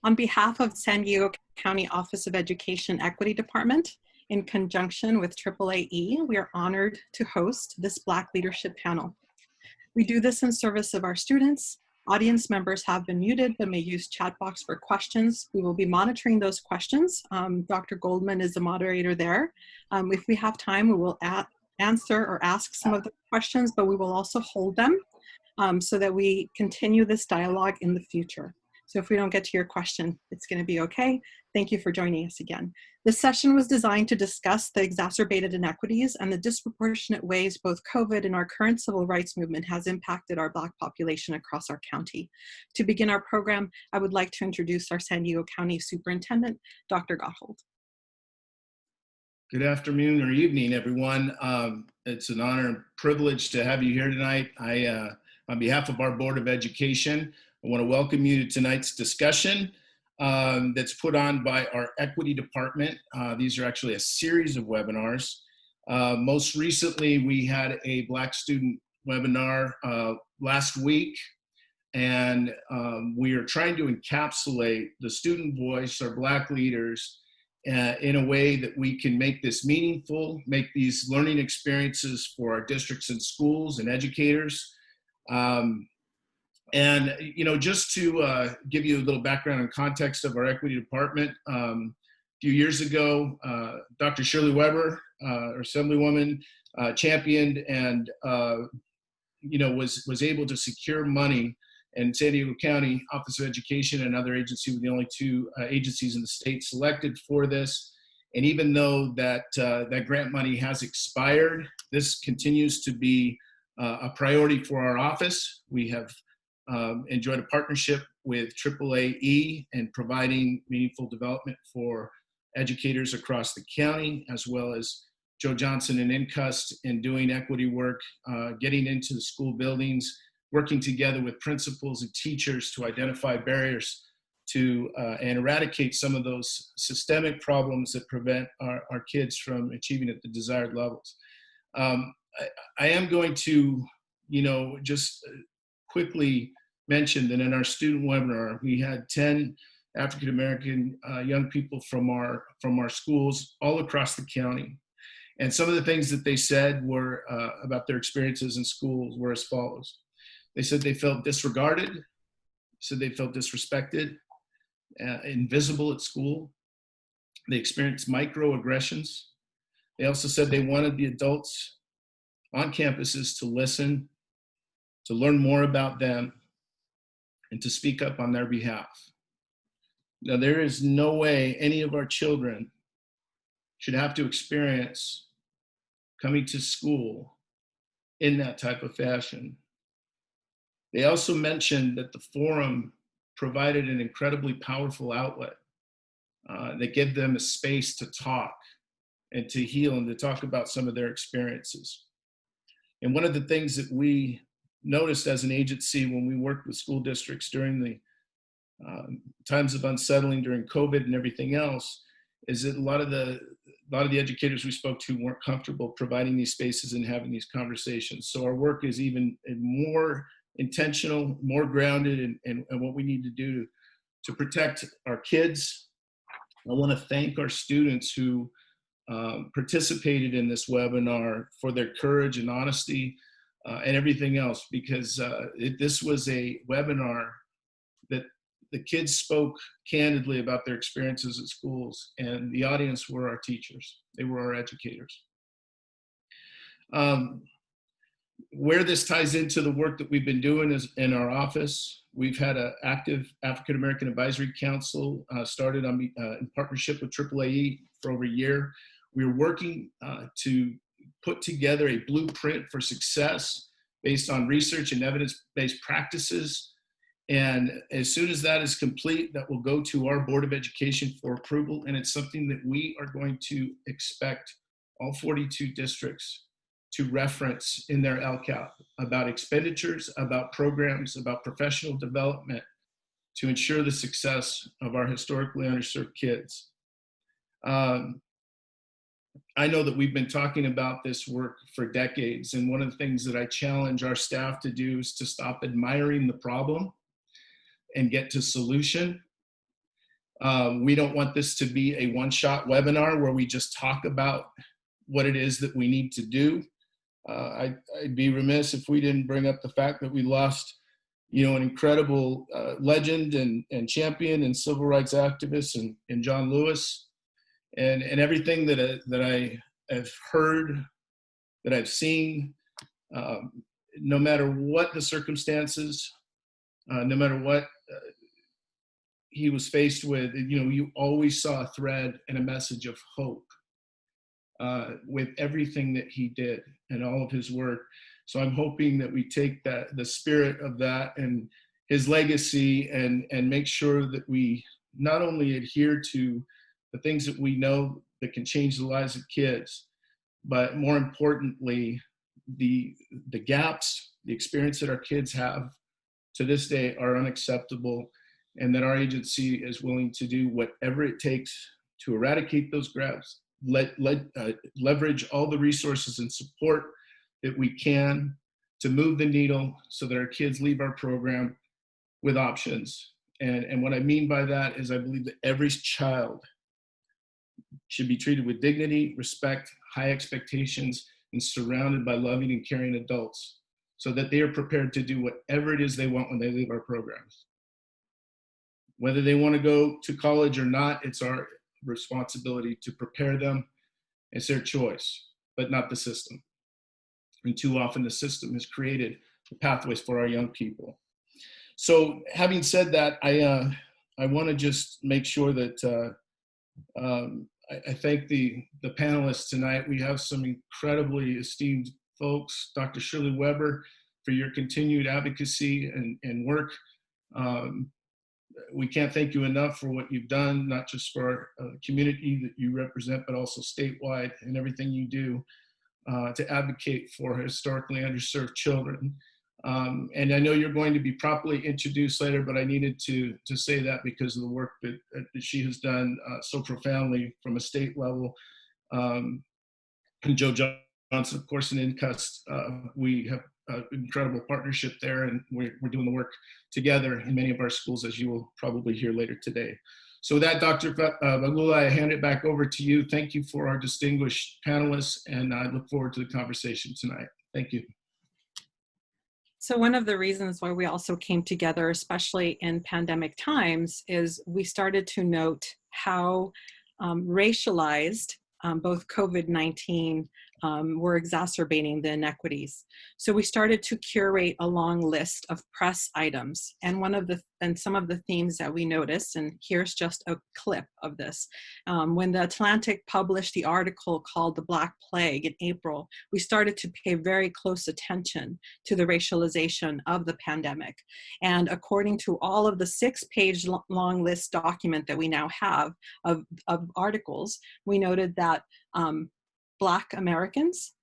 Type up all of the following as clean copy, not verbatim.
On behalf of San Diego County Office of Education Equity Department, in conjunction with AAAE, we are honored to host this Black Leadership Panel. We do this in service of our students. Audience members have been muted but may use chat box for questions. We will be monitoring those questions. Dr. Goldman is the moderator there. If we have time, we will answer or ask some of the questions, but we will also hold them so that we continue this dialogue in the future. So if we don't get to your question, it's going to be okay. Thank you for joining us again. This session was designed to discuss the exacerbated inequities and the disproportionate ways both COVID and our current civil rights movement has impacted our Black population across our county. To begin our program, I would like to introduce our San Diego County Superintendent, Dr. Gotthold. Good afternoon or evening, everyone. It's an honor and privilege to have you here tonight. On behalf of our Board of Education, I want to welcome you to tonight's discussion that's put on by our Equity Department. These are actually a series of webinars. Most recently, we had a Black student webinar last week, and we are trying to encapsulate the student voice, our Black leaders, in a way that we can make this meaningful, make these learning experiences for our districts and schools and educators. And, you know, just to give you a little background and context of our Equity Department, a few years ago, Dr. Shirley Weber, our Assemblywoman, championed and, you know, was able to secure money, and San Diego County Office of Education and another agency were the only two agencies in the state selected for this. And even though that, that grant money has expired, this continues to be a priority for our office. We have enjoyed a partnership with AAAE and providing meaningful development for educators across the county, as well as Joe Johnson and INCUST in doing equity work, getting into the school buildings, working together with principals and teachers to identify barriers to and eradicate some of those systemic problems that prevent our kids from achieving at the desired levels. I am going to, you know, just quickly mention that in our student webinar, we had 10 African-American young people from our schools all across the county. And some of the things that they said were about their experiences in schools were as follows. They said they felt disregarded, said they felt disrespected, invisible at school. They experienced microaggressions. They also said they wanted the adults on campuses to listen, to learn more about them, and to speak up on their behalf. Now, there is no way any of our children should have to experience coming to school in that type of fashion. They also mentioned that the forum provided an incredibly powerful outlet that gave them a space to talk and to heal and to talk about some of their experiences. And one of the things that we noticed as an agency when we worked with school districts during the times of unsettling during COVID and everything else is that a lot of the educators we spoke to weren't comfortable providing these spaces and having these conversations. So our work is even more intentional, more grounded in what we need to do to protect our kids. I want to thank our students who participated in this webinar for their courage and honesty and everything else, because this was a webinar that the kids spoke candidly about their experiences at schools, and the audience were our teachers. They were our educators. Where this ties into the work that we've been doing is in our office. We've had an active African American Advisory Council started in partnership with AAAE for over a year. We're working to put together a blueprint for success based on research and evidence-based practices. And as soon as that is complete, that will go to our Board of Education for approval. And it's something that we are going to expect all 42 districts to reference in their LCAP about expenditures, about programs, about professional development to ensure the success of our historically underserved kids. I know that we've been talking about this work for decades, and one of the things that I challenge our staff to do is to stop admiring the problem and get to solution. We don't want this to be a one-shot webinar where we just talk about what it is that we need to do. I'd be remiss if we didn't bring up the fact that we lost, an incredible legend and champion and civil rights activist in John Lewis, and everything that I have heard, that I've seen, no matter what the circumstances, no matter what he was faced with, you always saw a thread and a message of hope with everything that he did and all of his work. So I'm hoping that we take the spirit of that and his legacy and make sure that we not only adhere to the things that we know that can change the lives of kids, but more importantly, the gaps, the experience that our kids have to this day are unacceptable, and that our agency is willing to do whatever it takes to eradicate those gaps, leverage all the resources and support that we can to move the needle so that our kids leave our program with options. And what I mean by that is I believe that every child should be treated with dignity, respect, high expectations, and surrounded by loving and caring adults so that they are prepared to do whatever it is they want when they leave our programs. Whether they want to go to college or not, it's our responsibility to prepare them. It's their choice, but not the system. And too often the system has created the pathways for our young people. So having said that, I want to just make sure that I thank the panelists tonight. We have some incredibly esteemed folks. Dr. Shirley Weber, for your continued advocacy and work. We can't thank you enough for what you've done, not just for our community that you represent, but also statewide, and everything you do to advocate for historically underserved children. And I know you're going to be properly introduced later, but I needed to say that because of the work that she has done so profoundly from a state level. And Joe Johnson, of course, in INCUST, we have an incredible partnership there, and we're doing the work together in many of our schools, as you will probably hear later today. So with that, Dr. Bagula, I hand it back over to you. Thank you for our distinguished panelists, and I look forward to the conversation tonight. Thank you. So one of the reasons why we also came together, especially in pandemic times, is we started to note how racialized both COVID-19 were exacerbating the inequities. So we started to curate a long list of press items, and some of the themes that we noticed, and here's just a clip of this. When the Atlantic published the article called The Black Plague in April, we started to pay very close attention to the racialization of the pandemic. And according to all of the 6-page long list document that we now have of articles, we noted that Black Americans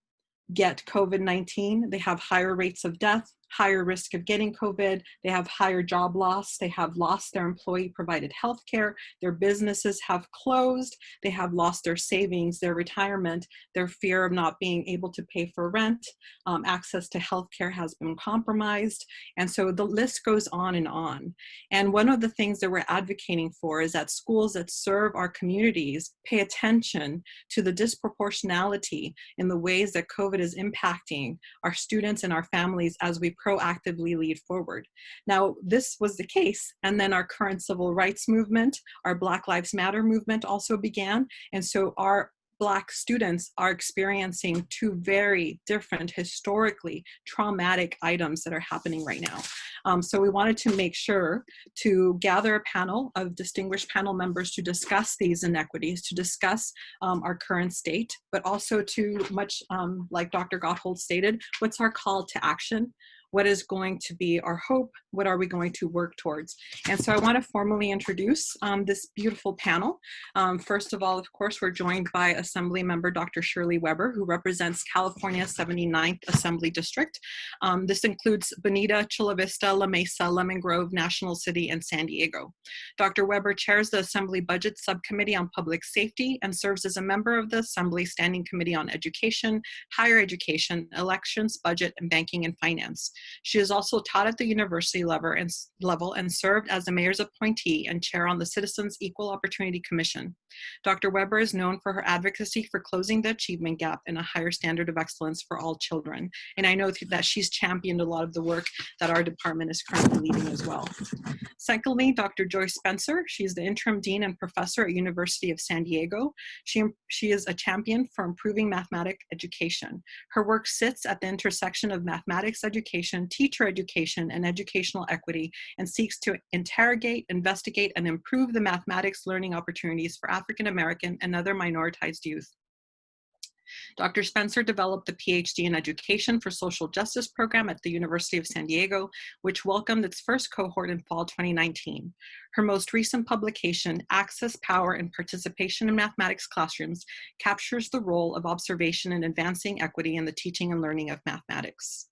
get COVID-19, they have higher rates of death, higher risk of getting COVID, they have higher job loss, they have lost their employee-provided health care, their businesses have closed, they have lost their savings, their retirement, their fear of not being able to pay for rent, access to health care has been compromised, and so the list goes on. And one of the things that we're advocating for is that schools that serve our communities pay attention to the disproportionality in the ways that COVID is impacting our students and our families as we proactively lead forward. Now, this was the case, and then our current civil rights movement, our Black Lives Matter movement also began, and so our Black students are experiencing two very different, historically traumatic items that are happening right now. So we wanted to make sure to gather a panel of distinguished panel members to discuss these inequities, to discuss our current state, but also to, much like Dr. Gotthold stated, what's our call to action? What is going to be our hope? What are we going to work towards? And so I want to formally introduce this beautiful panel. First of all, of course, we're joined by Assembly Member Dr. Shirley Weber, who represents California's 79th Assembly District. This includes Bonita, Chula Vista, La Mesa, Lemon Grove, National City, and San Diego. Dr. Weber chairs the Assembly Budget Subcommittee on Public Safety and serves as a member of the Assembly Standing Committee on Education, Higher Education, Elections, Budget, and Banking and Finance. She has also taught at the university level and served as the mayor's appointee and chair on the Citizens Equal Opportunity Commission. Dr. Weber is known for her advocacy for closing the achievement gap and a higher standard of excellence for all children. And I know that she's championed a lot of the work that our department is currently leading as well. Secondly, Dr. Joyce Spencer. She's the interim dean and professor at University of San Diego. She is a champion for improving mathematics education. Her work sits at the intersection of mathematics education, teacher education, and educational equity, and seeks to interrogate, investigate, and improve the mathematics learning opportunities for African American and other minoritized youth. Dr. Spencer developed the PhD in Education for Social Justice program at the University of San Diego, which welcomed its first cohort in fall 2019. Her most recent publication, Access, Power, and Participation in Mathematics Classrooms, captures the role of observation in advancing equity in the teaching and learning of mathematics.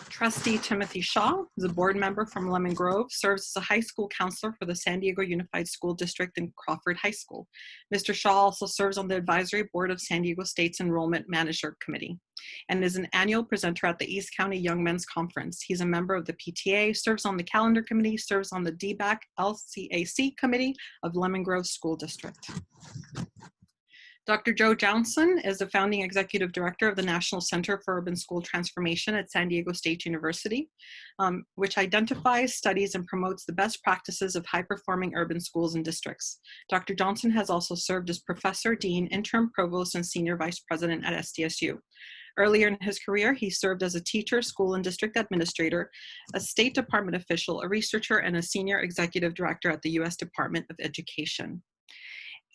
Trustee Timothy Shaw is a board member from Lemon Grove, serves as a high school counselor for the San Diego Unified School District and Crawford High School. Mr. Shaw also serves on the advisory board of San Diego State's Enrollment Manager Committee and is an annual presenter at the East County Young Men's Conference. He's a member of the PTA, serves on the calendar committee, serves on the DBAC LCAC committee of Lemon Grove School District. Dr. Joe Johnson is the founding executive director of the National Center for Urban School Transformation at San Diego State University, which identifies, studies, and promotes the best practices of high-performing urban schools and districts. Dr. Johnson has also served as professor, dean, interim provost, and senior vice president at SDSU. Earlier in his career, he served as a teacher, school and district administrator, a State Department official, a researcher, and a senior executive director at the U.S. Department of Education.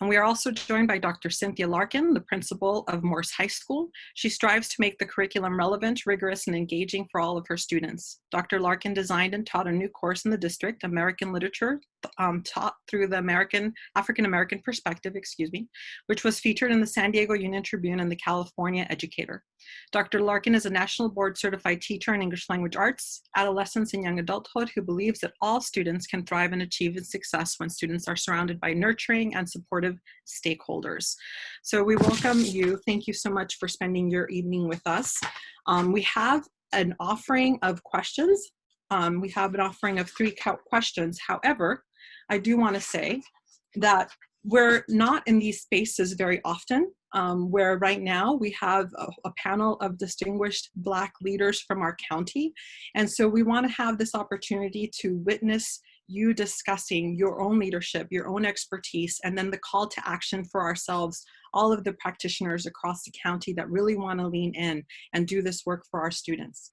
And we are also joined by Dr. Cynthia Larkin, the principal of Morse High School. She strives to make the curriculum relevant, rigorous, and engaging for all of her students. Dr. Larkin designed and taught a new course in the district, American Literature, taught through the African American perspective, which was featured in the San Diego Union Tribune and the California Educator. Dr. Larkin is a national board certified teacher in English language arts, adolescence, and young adulthood who believes that all students can thrive and achieve success when students are surrounded by nurturing and supportive stakeholders. So we welcome you. Thank you so much for spending your evening with us. We have an offering of questions. We have an offering of 3 questions. However, I do want to say that we're not in these spaces very often, where right now we have a panel of distinguished Black leaders from our county. And so we want to have this opportunity to witness you discussing your own leadership, your own expertise, and then the call to action for ourselves, all of the practitioners across the county that really want to lean in and do this work for our students.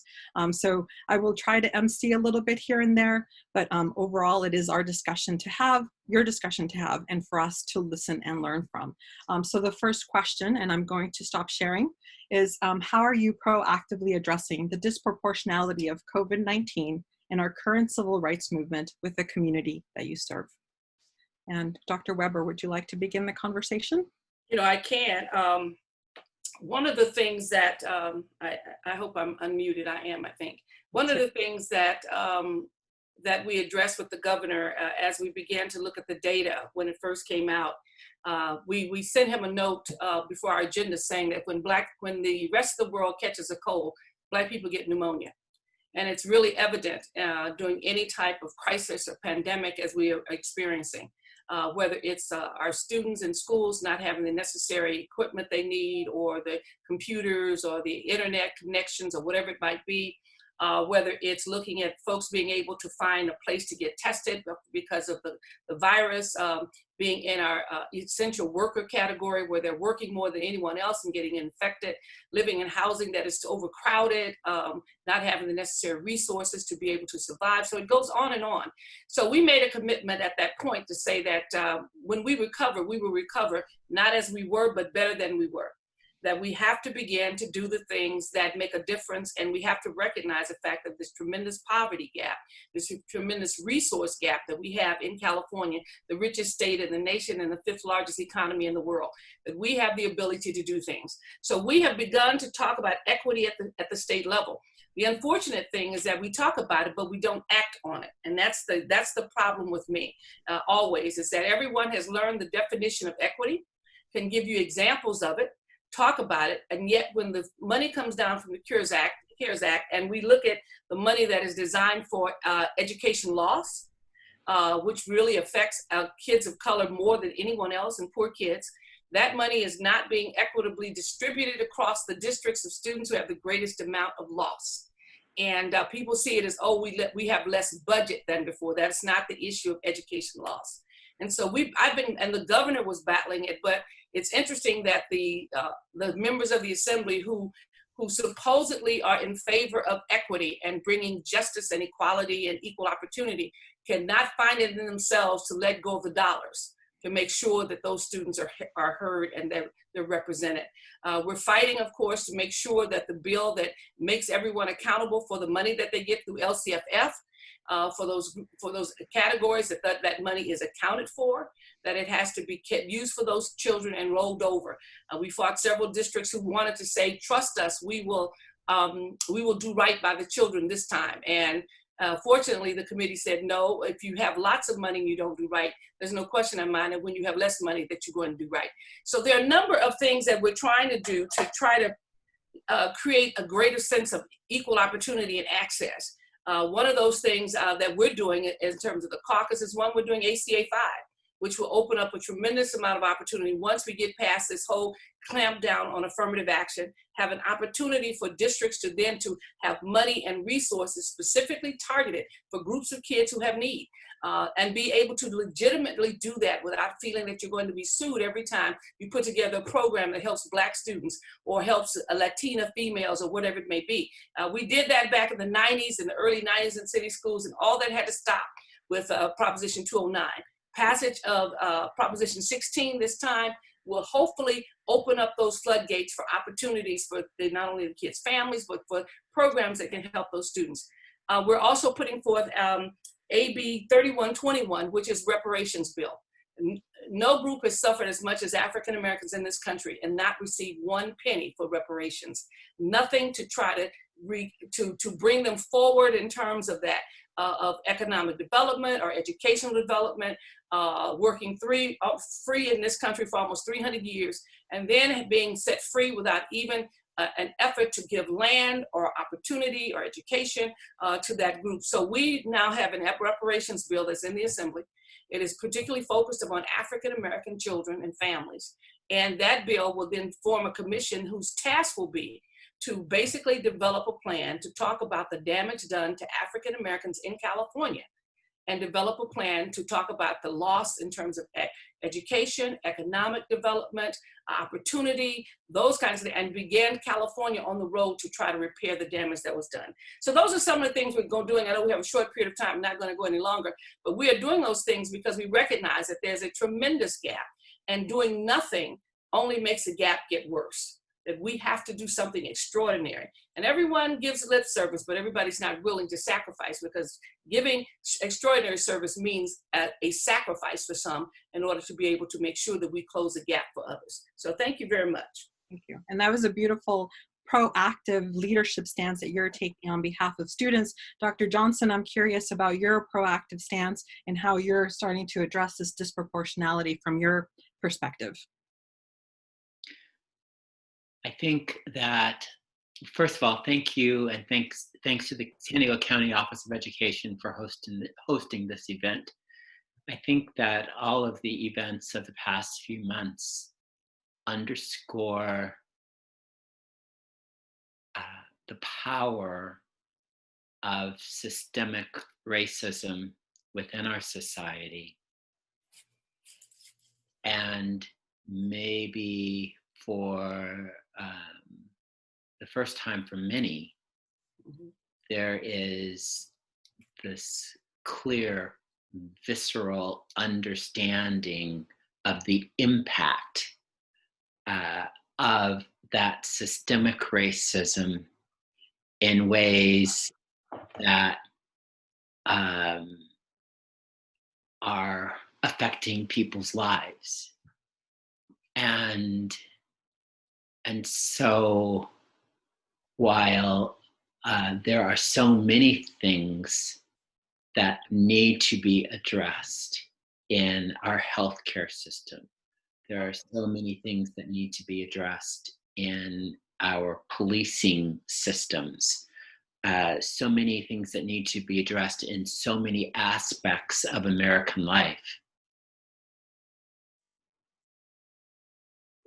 So I will try to MC a little bit here and there, but overall it is our discussion to have, your discussion to have, and for us to listen and learn from. So the first question, and I'm going to stop sharing, is how are you proactively addressing the disproportionality of COVID-19 in our current civil rights movement with the community that you serve? And Dr. Weber, would you like to begin the conversation? You know, I can. One of the things that, I hope I'm unmuted, I am, I think. One of the things that, that we addressed with the governor as we began to look at the data when it first came out, we sent him a note before our agenda saying that when the rest of the world catches a cold, Black people get pneumonia. And it's really evident during any type of crisis or pandemic as we are experiencing, whether it's our students in schools not having the necessary equipment they need, or the computers or the internet connections or whatever it might be, whether it's looking at folks being able to find a place to get tested because of the virus, being in our essential worker category where they're working more than anyone else and getting infected, living in housing that is overcrowded, not having the necessary resources to be able to survive. So it goes on and on. So we made a commitment at that point to say that when we recover, we will recover not as we were, but better than we were. That we have to begin to do the things that make a difference, and we have to recognize the fact that this tremendous poverty gap, this tremendous resource gap that we have in California, the richest state in the nation and the 5th largest economy in the world, that we have the ability to do things. So we have begun to talk about equity at the state level. The unfortunate thing is that we talk about it, but we don't act on it. And that's the problem with me always, is that everyone has learned the definition of equity, can give you examples of it, talk about it, and yet when the money comes down from the Cures Act, CARES Act, and we look at the money that is designed for education loss, which really affects kids of color more than anyone else and poor kids. That money is not being equitably distributed across the districts of students who have the greatest amount of loss. And people see it as, oh, we have less budget than before. That's not the issue of education loss. And so and the governor was battling it, but it's interesting that the members of the assembly who supposedly are in favor of equity and bringing justice and equality and equal opportunity cannot find it in themselves to let go of the dollars to make sure that those students are heard and they're represented. We're fighting, of course, to make sure that the bill that makes everyone accountable for the money that they get through LCFF, for those categories that money is accounted for, that it has to be kept used for those children and rolled over. We fought several districts who wanted to say, trust us, we will do right by the children this time. And fortunately, the committee said, no, if you have lots of money and you don't do right, there's no question in mind that when you have less money that you're going to do right. So there are a number of things that we're trying to do to try to create a greater sense of equal opportunity and access. One of those things that we're doing in terms of the caucus is one we're doing ACA 5, which will open up a tremendous amount of opportunity once we get past this whole clamp down on affirmative action, have an opportunity for districts to have money and resources specifically targeted for groups of kids who have need, and be able to legitimately do that without feeling that you're going to be sued every time you put together a program that helps Black students or helps Latina females or whatever it may be. We did that back in the 90s, in the early 90s in city schools, and all that had to stop with Proposition 209. Passage of Proposition 16 this time will hopefully open up those floodgates for opportunities for not only the kids' families, but for programs that can help those students. We're also putting forth AB 3121, which is reparations bill. No group has suffered as much as African Americans in this country and not received one penny for reparations. Nothing to try to bring them forward in terms of that, of economic development or educational development, working free in this country for almost 300 years, and then being set free without even an effort to give land or opportunity or education to that group. So we now have an reparations bill that's in the Assembly. It is particularly focused upon African American children and families. And that bill will then form a commission whose task will be to basically develop a plan to talk about the damage done to African Americans in California, and develop a plan to talk about the loss in terms of education, economic development, opportunity, those kinds of things, and began California on the road to try to repair the damage that was done. So those are some of the things we're doing. I know we have a short period of time, I'm not going to go any longer, but we are doing those things because we recognize that there's a tremendous gap, and doing nothing only makes the gap get worse. That we have to do something extraordinary. And everyone gives lip service, but everybody's not willing to sacrifice, because giving extraordinary service means a sacrifice for some in order to be able to make sure that we close the gap for others. So thank you very much. Thank you. And that was a beautiful proactive leadership stance that you're taking on behalf of students. Dr. Johnson, I'm curious about your proactive stance and how you're starting to address this disproportionality from your perspective. I think that, first of all, thank you, and thanks to the San Diego County Office of Education for hosting this event. I think that all of the events of the past few months underscore the power of systemic racism within our society, and maybe for the first time for many, there is this clear, visceral understanding of the impact of that systemic racism in ways that are affecting people's lives. And so while there are so many things that need to be addressed in our healthcare system, there are so many things that need to be addressed in our policing systems. so many things that need to be addressed in so many aspects of American life.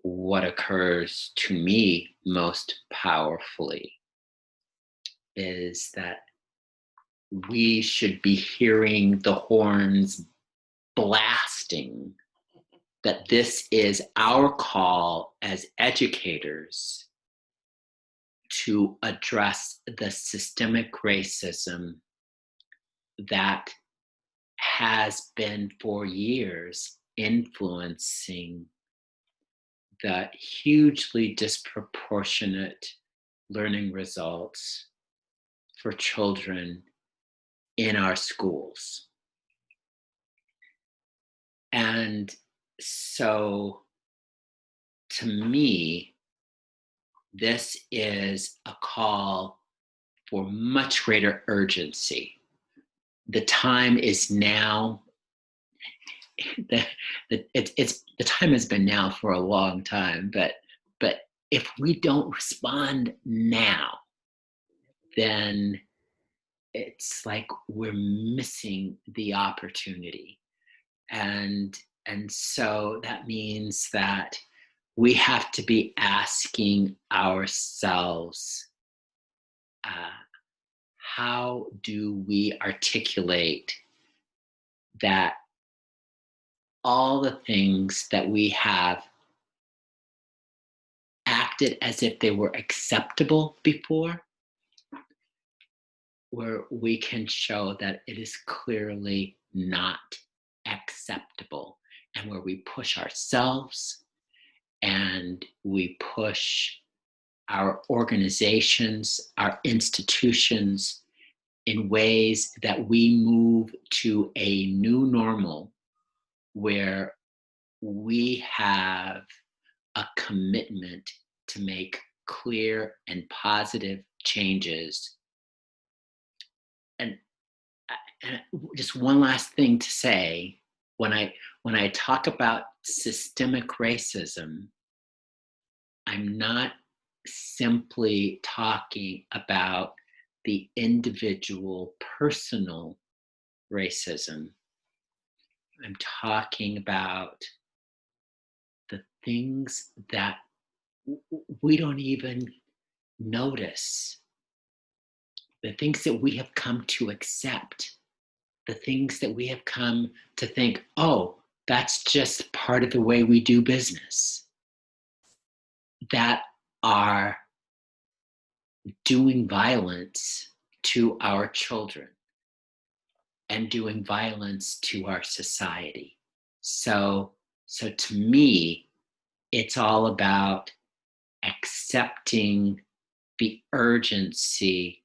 What occurs to me most powerfully is that we should be hearing the horns blasting, that this is our call as educators to address the systemic racism that has been for years influencing the hugely disproportionate learning results for children in our schools. And so, to me, this is a call for much greater urgency. The time is now. The time has been now for a long time, but if we don't respond now, then it's like we're missing the opportunity. And so that means that we have to be asking ourselves, how do we articulate that all the things that we have acted as if they were acceptable before, where we can show that it is clearly not acceptable, and where we push ourselves and we push our organizations, our institutions in ways that we move to a new normal where we have a commitment to make clear and positive changes. And just one last thing to say, when I talk about systemic racism, I'm not simply talking about the individual personal racism. I'm talking about the things that we don't even notice, the things that we have come to accept, the things that we have come to think, oh, that's just part of the way we do business, that are doing violence to our children and doing violence to our society. So to me, it's all about accepting the urgency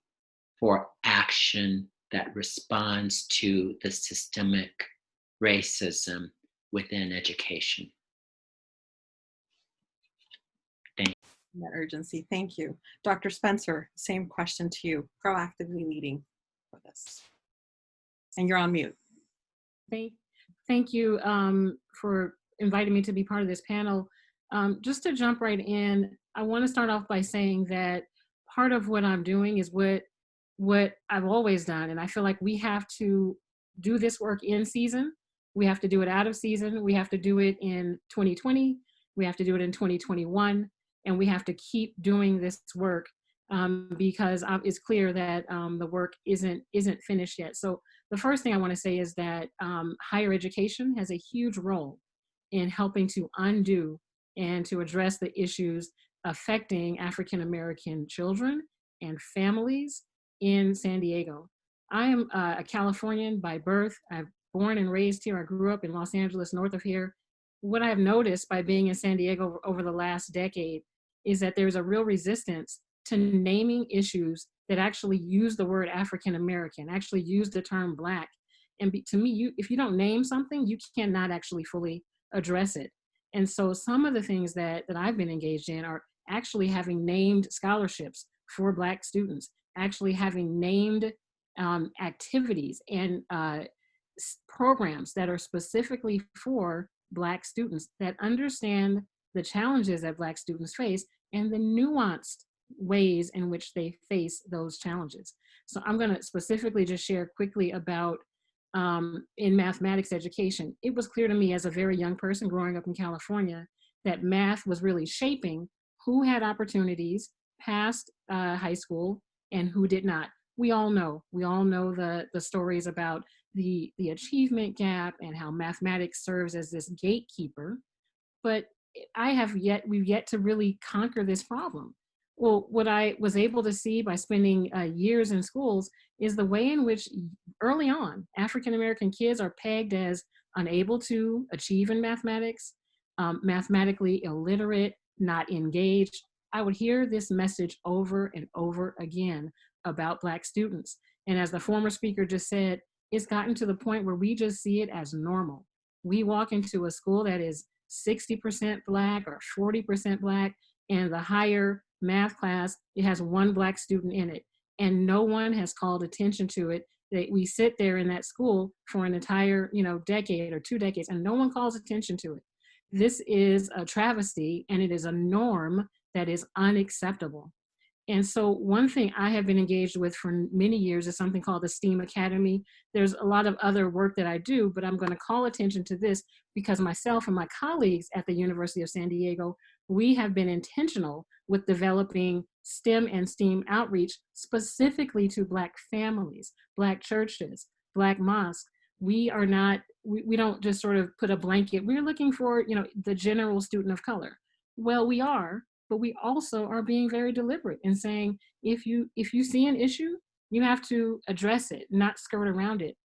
for action that responds to the systemic racism within education. Thank you. That urgency, thank you. Dr. Spencer, same question to you, proactively leading for this. And you're on mute. Thank you for inviting me to be part of this panel. Just to jump right in, I want to start off by saying that part of what I'm doing is what I've always done, and I feel like we have to do this work in season. We have to do it out of season. We have to do it in 2020. We have to do it in 2021, and we have to keep doing this work because it's clear that the work isn't finished yet. So the first thing I want to say is that higher education has a huge role in helping to undo and to address the issues affecting African American children and families in San Diego. I am a Californian by birth. I'm born and raised here. I grew up in Los Angeles, north of here. What I've noticed by being in San Diego over the last decade is that there's a real resistance to naming issues that actually use the word African American, actually use the term Black. And to me, if you don't name something, you cannot actually fully address it. And so some of the things that I've been engaged in are actually having named scholarships for Black students, actually having named activities and programs that are specifically for Black students that understand the challenges that Black students face and the nuanced ways in which they face those challenges. So I'm going to specifically just share quickly about in mathematics education. It was clear to me as a very young person growing up in California that math was really shaping who had opportunities past high school and who did not. We all know the stories about the achievement gap and how mathematics serves as this gatekeeper, but we've yet to really conquer this problem. Well, what I was able to see by spending years in schools is the way in which early on African American kids are pegged as unable to achieve in mathematics, mathematically illiterate, not engaged. I would hear this message over and over again about Black students. And as the former speaker just said, it's gotten to the point where we just see it as normal. We walk into a school that is 60% Black or 40% Black, and the higher math class, it has one Black student in it, and no one has called attention to it. That we sit there in that school for an entire, decade or 2 decades, and no one calls attention to it. This is a travesty, and it is a norm that is unacceptable. And so one thing I have been engaged with for many years is something called the STEAM Academy. There's a lot of other work that I do, but I'm going to call attention to this because myself and my colleagues at the University of San Diego, we have been intentional with developing STEM and STEAM outreach specifically to Black families, Black churches, Black mosques. We don't just sort of put a blanket. We're looking for, the general student of color. Well, we are, but we also are being very deliberate in saying, if you see an issue, you have to address it, not skirt around it.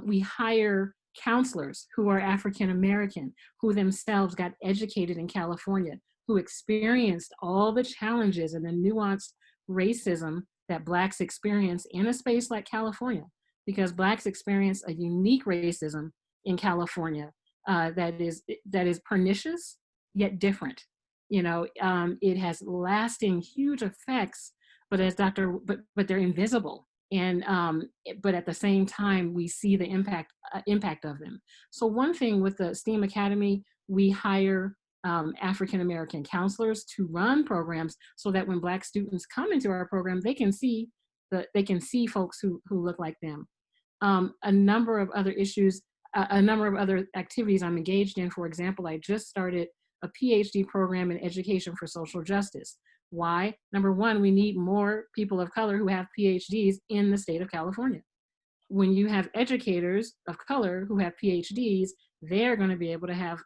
We hire counselors who are African American, who themselves got educated in California, who experienced all the challenges and the nuanced racism that Blacks experience in a space like California, because Blacks experience a unique racism in California that is pernicious yet different. It has lasting huge effects, but they're invisible. And but at the same time, we see the impact of them. So one thing with the STEAM Academy, we hire African American counselors to run programs so that when Black students come into our program, they can see folks who look like them. A number of other issues, a number of other activities I'm engaged in. For example, I just started a PhD program in education for social justice. Why? Number one, we need more people of color who have PhDs in the state of California. When you have educators of color who have PhDs, they're going to be able to have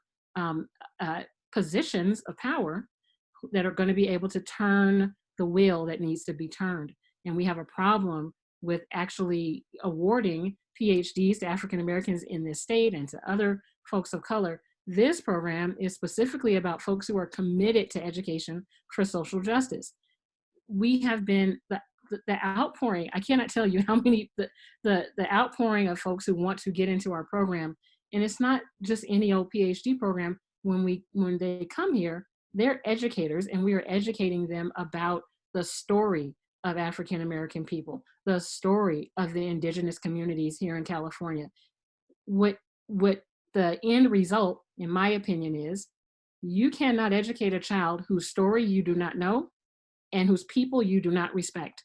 positions of power that are going to be able to turn the wheel that needs to be turned. And we have a problem with actually awarding PhDs to African Americans in this state and to other folks of color. This program is specifically about folks who are committed to education for social justice. We have been, the outpouring, I cannot tell you how many, the outpouring of folks who want to get into our program. And it's not just any old PhD program. When they come here, they're educators, and we are educating them about the story of African American people, the story of the indigenous communities here in California. What the end result, in my opinion, is you cannot educate a child whose story you do not know and whose people you do not respect.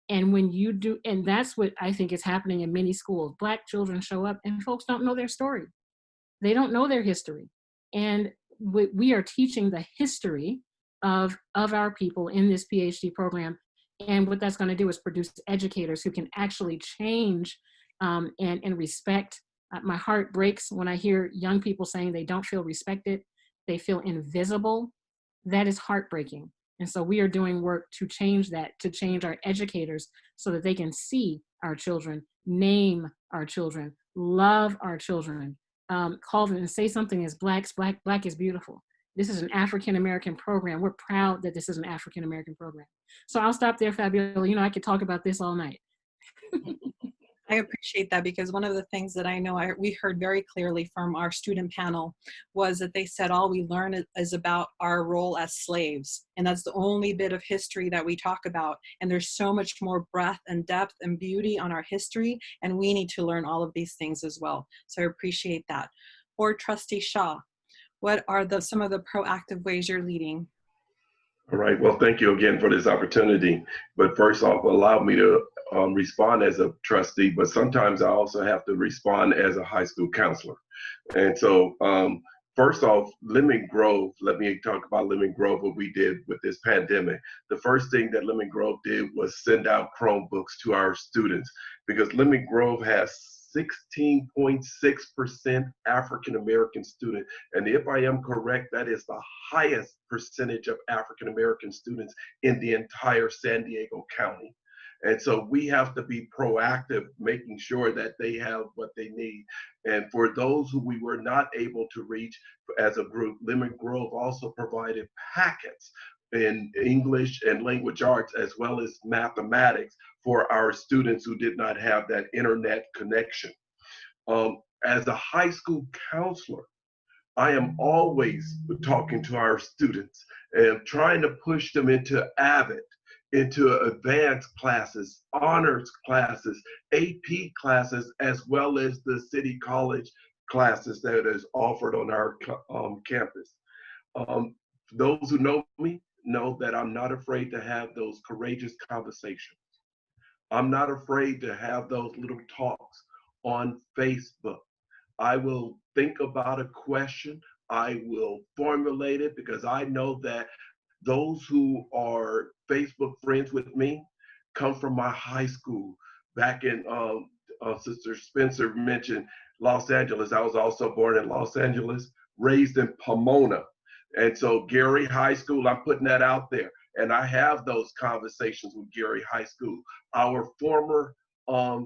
And when you do, and that's what I think is happening in many schools. Black children show up and folks don't know their story. They don't know their history. And we are teaching the history of our people in this PhD program. And what that's going to do is produce educators who can actually change and respect. My heart breaks when I hear young people saying they don't feel respected, they feel invisible. That is heartbreaking. And so we are doing work to change that, to change our educators so that they can see our children, name our children, love our children, call them and say something as Black is beautiful. This is an African-American program. We're proud that this is an African-American program. So I'll stop there, Fabiola. I could talk about this all night. I appreciate that, because one of the things that I know we heard very clearly from our student panel was that they said all we learn is about our role as slaves. And that's the only bit of history that we talk about. And there's so much more breadth and depth and beauty on our history. And we need to learn all of these things as well. So I appreciate that. Or Trustee Shaw, what are some of the proactive ways you're leading? All right. Well, thank you again for this opportunity. But first off, allow me to respond as a trustee, but sometimes I also have to respond as a high school counselor. And so, first off, Lemon Grove, let me talk about Lemon Grove, what we did with this pandemic. The first thing that Lemon Grove did was send out Chromebooks to our students, because Lemon Grove has 16.6% African American students. And if I am correct, that is the highest percentage of African American students in the entire San Diego County. And so we have to be proactive, making sure that they have what they need. And for those who we were not able to reach as a group, Lemon Grove also provided packets in English and language arts, as well as mathematics, for our students who did not have that internet connection. As a high school counselor, I am always talking to our students and trying to push them into AVID, into advanced classes, honors classes, AP classes, as well as the city college classes that is offered on our campus. Those who know me know that I'm not afraid to have those courageous conversations. I'm not afraid to have those little talks on Facebook. I will think about a question. I will formulate it, because I know that those who are Facebook friends with me come from my high school. Back in, Sister Spencer mentioned Los Angeles. I was also born in Los Angeles, raised in Pomona. And so Gary High School, I'm putting that out there. And I have those conversations with Gary High School. Our former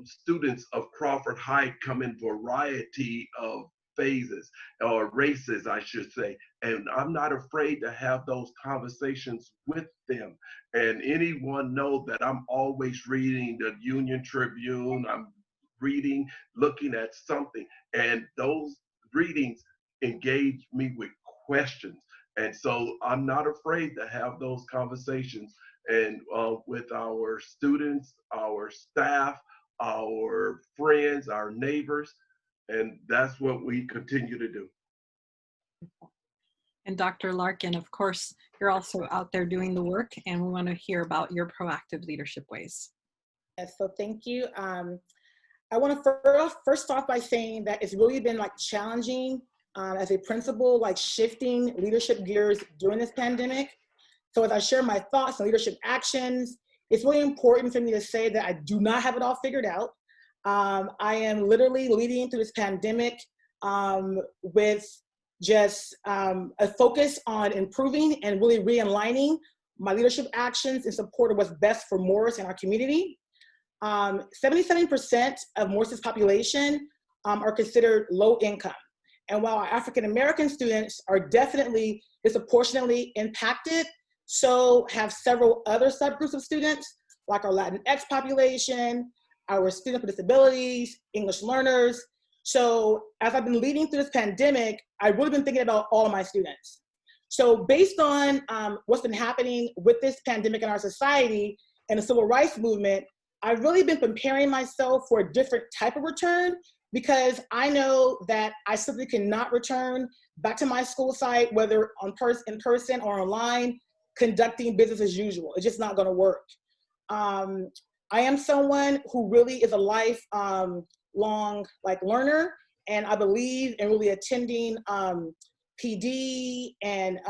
students of Crawford High come in variety of phases, or races, I should say. And I'm not afraid to have those conversations with them. And anyone know that I'm always reading the Union Tribune. I'm reading, looking at something. And those readings engage me with questions. And so I'm not afraid to have those conversations, and with our students, our staff, our friends, our neighbors, and that's what we continue to do. And Dr. Larkin, of course, you're also out there doing the work, and we want to hear about your proactive leadership ways. Yes, so thank you. I want to first off by saying that it's really been like challenging as a principal, like shifting leadership gears during this pandemic. So as I share my thoughts on leadership actions, it's really important for me to say that I do not have it all figured out. I am literally leading through this pandemic with just a focus on improving and really realigning my leadership actions in support of what's best for Morse and our community. 77% of Morse's population are considered low income. And while our African American students are definitely disproportionately impacted, so have several other subgroups of students, like our Latinx population, our students with disabilities, English learners. So as I've been leading through this pandemic, I've really been thinking about all of my students. So based on what's been happening with this pandemic in our society and the civil rights movement, I've really been preparing myself for a different type of return, because I know that I simply cannot return back to my school site, whether in person or online, conducting business as usual. It's just not gonna work. I am someone who really is a lifelong learner, and I believe in really attending PD and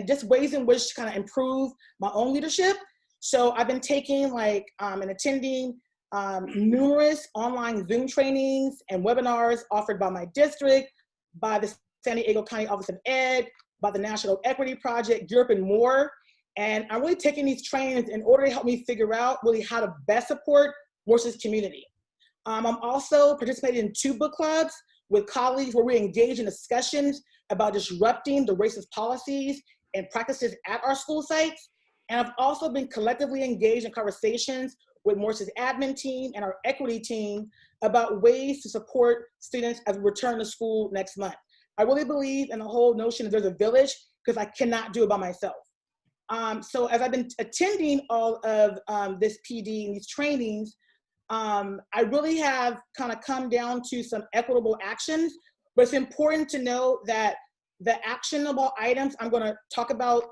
just ways in which to kind of improve my own leadership. So I've been taking and attending numerous online Zoom trainings and webinars offered by my district, by the San Diego County Office of Ed, by the National Equity Project, Europe, and more. And I'm really taking these trainings in order to help me figure out really how to best support Morse's community. I'm also participating in 2 book clubs with colleagues where we engage in discussions about disrupting the racist policies and practices at our school sites. And I've also been collectively engaged in conversations with Morse's admin team and our equity team about ways to support students as we return to school next month. I really believe in the whole notion that there's a village, because I cannot do it by myself. So as I've been attending all of this PD and these trainings, I really have kind of come down to some equitable actions, but it's important to know that the actionable items I'm going to talk about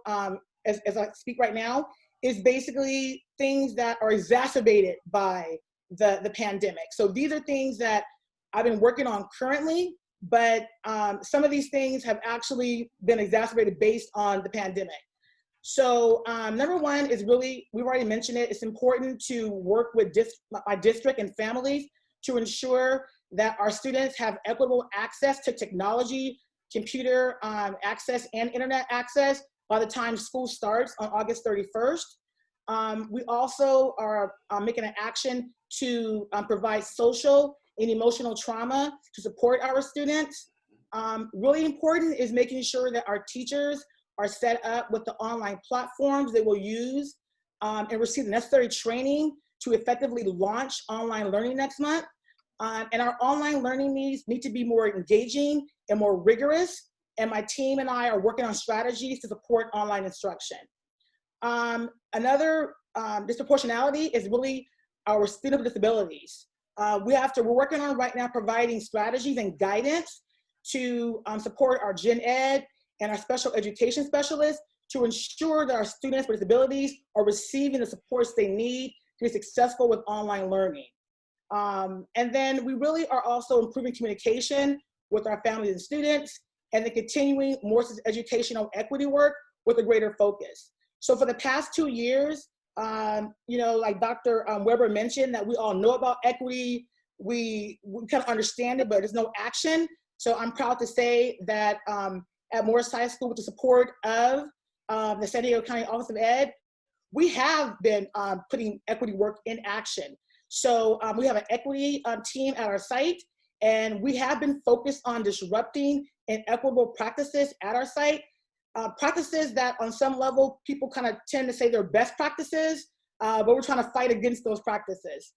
as I speak right now, is basically things that are exacerbated by the pandemic. So these are things that I've been working on currently, but some of these things have actually been exacerbated based on the pandemic. So number one is really, we've already mentioned it, it's important to work with my district and families to ensure that our students have equitable access to technology, computer access, and internet access by the time school starts on August 31st. We also are making an action to provide social and emotional trauma to support our students. Really important is making sure that our teachers are set up with the online platforms they will use and receive the necessary training to effectively launch online learning next month. And our online learning needs need to be more engaging and more rigorous. And my team and I are working on strategies to support online instruction. Another disproportionality is really our student with disabilities. We're working on right now providing strategies and guidance to support our gen ed and our special education specialists to ensure that our students with disabilities are receiving the supports they need to be successful with online learning. And then we really are also improving communication with our families and students, and then continuing Morse's educational equity work with a greater focus. So for the past 2 years, like Dr. Weber mentioned, that we all know about equity, we kind of understand it, but there's no action. So I'm proud to say that at Morse High School, with the support of the San Diego County Office of Ed, we have been putting equity work in action. So we have an equity team at our site, and we have been focused on disrupting inequitable practices at our site. Practices that on some level, people kind of tend to say they're best practices, but we're trying to fight against those practices.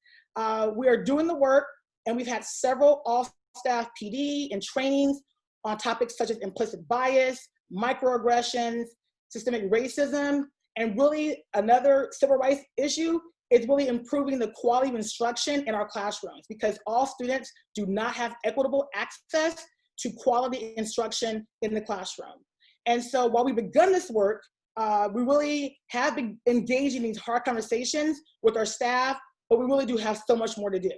We are doing the work, and we've had several all-staff PD and trainings on topics such as implicit bias, microaggressions, systemic racism, and really another civil rights issue is really improving the quality of instruction in our classrooms, because all students do not have equitable access to quality instruction in the classroom. And so while we've begun this work, we really have been engaging in these hard conversations with our staff, but we really do have so much more to do.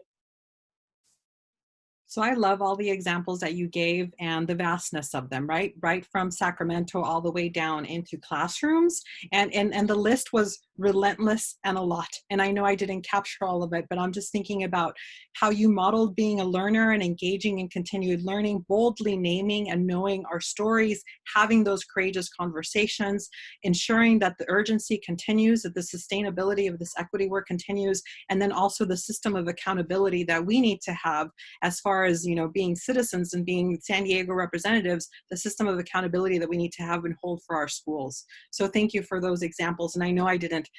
So I love all the examples that you gave and the vastness of them, right? Right from Sacramento all the way down into classrooms. And the list was relentless and a lot. And I know I didn't capture all of it, but I'm just thinking about how you modeled being a learner and engaging in continued learning, boldly naming and knowing our stories, having those courageous conversations, ensuring that the urgency continues, that the sustainability of this equity work continues, and then also the system of accountability that we need to have as far as, being citizens and being San Diego representatives, the system of accountability that we need to have and hold for our schools. So thank you for those examples. And I know I didn't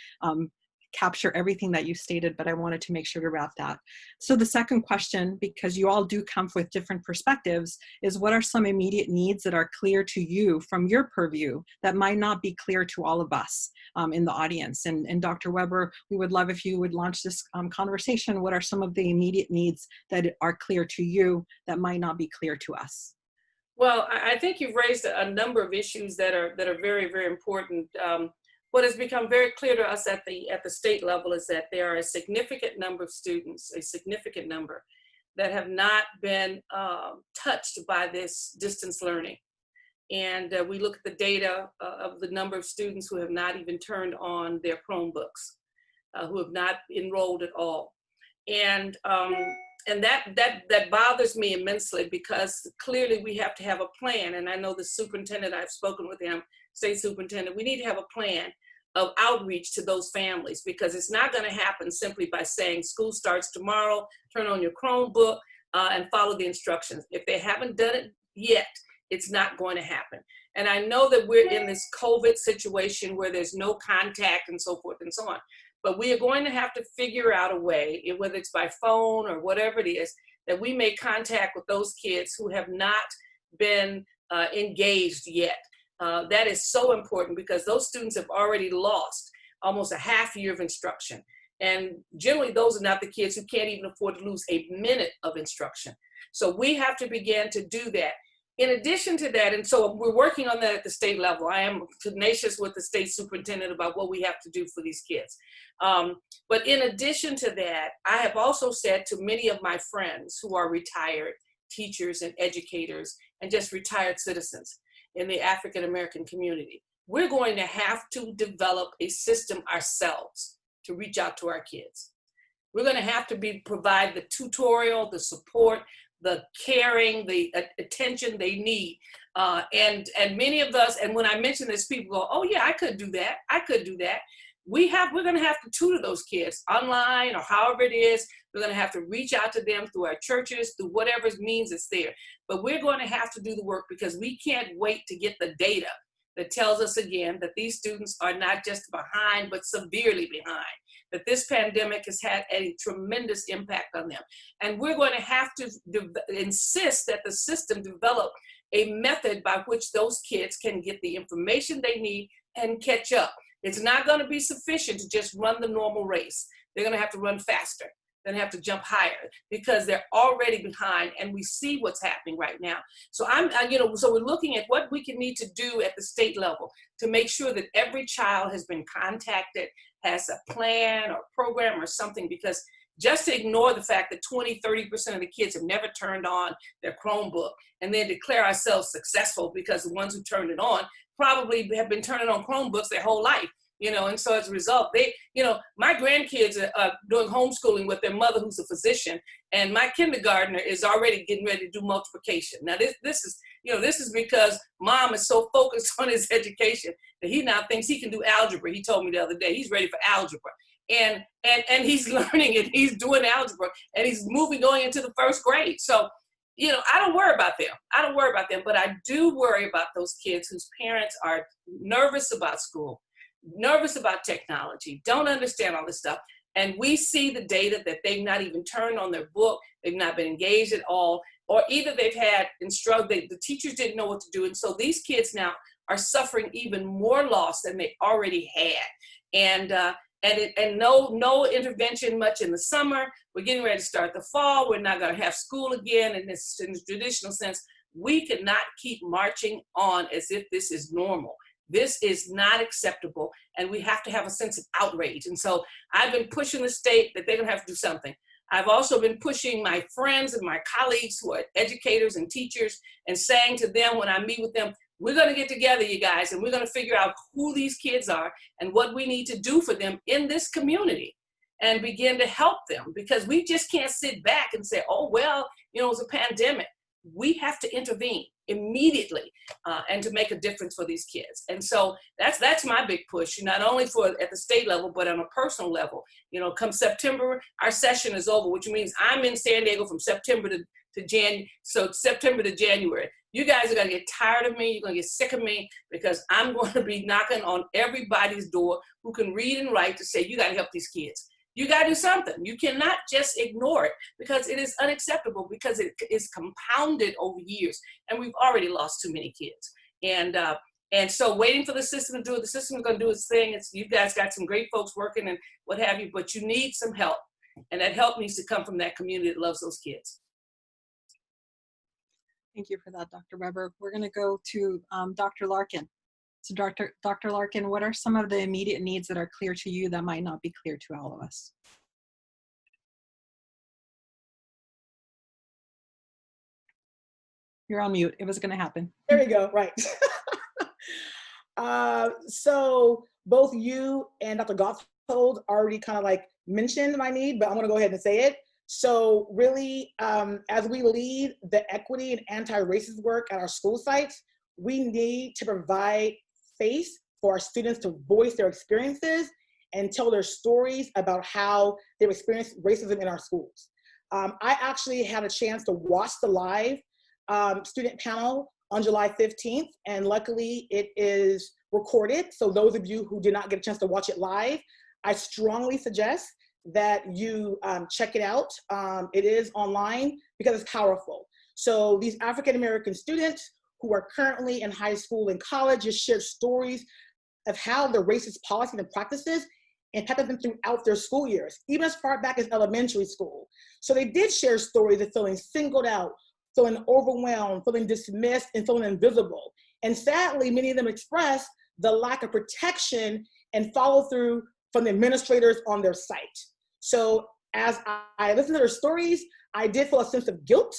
capture everything that you stated, but I wanted to make sure to wrap that. So the second question, because you all do come with different perspectives, is what are some immediate needs that are clear to you from your purview that might not be clear to all of us in the audience? And Dr. Weber, we would love if you would launch this conversation. What are some of the immediate needs that are clear to you that might not be clear to us? Well, I think you've raised a number of issues that are very, very important. What has become very clear to us at the state level is that there are a significant number of students, that have not been touched by this distance learning. And we look at the data of the number of students who have not even turned on their Chromebooks, who have not enrolled at all. And that bothers me immensely, because clearly we have to have a plan. And I know the superintendent, I've spoken with him, state superintendent, we need to have a plan of outreach to those families, because it's not going to happen simply by saying school starts tomorrow, turn on your Chromebook and follow the instructions. If they haven't done it yet, it's not going to happen. And I know that we're in this COVID situation where there's no contact and so forth and so on, but we are going to have to figure out a way, whether it's by phone or whatever it is, that we make contact with those kids who have not been engaged yet. That is so important, because those students have already lost almost a half year of instruction. And generally those are not the kids who can't even afford to lose a minute of instruction. So we have to begin to do that. in addition to that, and so we're working on that at the state level. I am tenacious with the state superintendent about what we have to do for these kids. But in addition to that, I have also said to many of my friends who are retired teachers and educators and just retired citizens in the African American community, we're going to have to develop a system ourselves to reach out to our kids. We're going to have to provide the tutorial, the support, the caring, the attention they need. And many of us, and when I mention this, people go, oh yeah, I could do that. I could do that. We're going to have to tutor those kids online or however it is. We're going to have to reach out to them through our churches, through whatever means it's there. But we're going to have to do the work because we can't wait to get the data that tells us again that these students are not just behind, but severely behind, that this pandemic has had a tremendous impact on them. And we're going to have to insist that the system develop a method by which those kids can get the information they need and catch up. It's not going to be sufficient to just run the normal race. They're going to have to run faster. They're going to have to jump higher because they're already behind, and we see what's happening right now. So so we're looking at what we can need to do at the state level to make sure that every child has been contacted, has a plan or program or something, because just to ignore the fact that 20-30% of the kids have never turned on their Chromebook and then declare ourselves successful because the ones who turned it on probably have been turning on Chromebooks their whole life, and so as a result, my grandkids are doing homeschooling with their mother who's a physician, and my kindergartner is already getting ready to do multiplication. Now this is because mom is so focused on his education that he now thinks he can do algebra. He told me the other day, he's ready for algebra. And he's learning it, he's doing algebra, and he's going into the first grade. So, I don't worry about them. But I do worry about those kids whose parents are nervous about school, nervous about technology, don't understand all this stuff. And we see the data that they've not even turned on their book, they've not been engaged at all, or either they've had the teachers didn't know what to do. And so these kids now are suffering even more loss than they already had. And no intervention much in the summer. We're getting ready to start the fall. We're not going to have school again in the traditional sense. We cannot keep marching on as if this is normal. This is not acceptable, and we have to have a sense of outrage. And so I've been pushing the state that they're going to have to do something. I've also been pushing my friends and my colleagues who are educators and teachers and saying to them when I meet with them, we're going to get together, you guys, and we're going to figure out who these kids are and what we need to do for them in this community and begin to help them, because we just can't sit back and say, oh, well, it was a pandemic. We have to intervene immediately and to make a difference for these kids. And so that's my big push, not only at the state level, but on a personal level. Come September, our session is over, which means I'm in San Diego from September to January. So September to January. You guys are going to get tired of me. You're going to get sick of me, because I'm going to be knocking on everybody's door who can read and write to say, you got to help these kids. You got to do something. You cannot just ignore it, because it is unacceptable, because it is compounded over years, and we've already lost too many kids. And so waiting for the system to do it, the system is going to do its thing. You guys got some great folks working and what have you, but you need some help. And that help needs to come from that community that loves those kids. Thank you for that, Dr. Weber. We're going to go to Dr. Larkin. So Dr. Larkin, what are some of the immediate needs that are clear to you that might not be clear to all of us? You're on mute. It was going to happen. There you go. Right. So both you and Dr. Gotthold already kind of mentioned my need, but I'm going to go ahead and say it. So really, as we lead the equity and anti-racist work at our school sites, we need to provide space for our students to voice their experiences and tell their stories about how they've experienced racism in our schools. I actually had a chance to watch the live student panel on July 15th, and luckily it is recorded. So those of you who did not get a chance to watch it live, I strongly suggest that you check it out. It is online because it's powerful. So these African-American students who are currently in high school and college just shared stories of how the racist policies and practices impacted them throughout their school years, even as far back as elementary school. So they did share stories of feeling singled out, feeling overwhelmed, feeling dismissed, and feeling invisible. And sadly, many of them express the lack of protection and follow through from the administrators on their site. So as I listened to their stories, I did feel a sense of guilt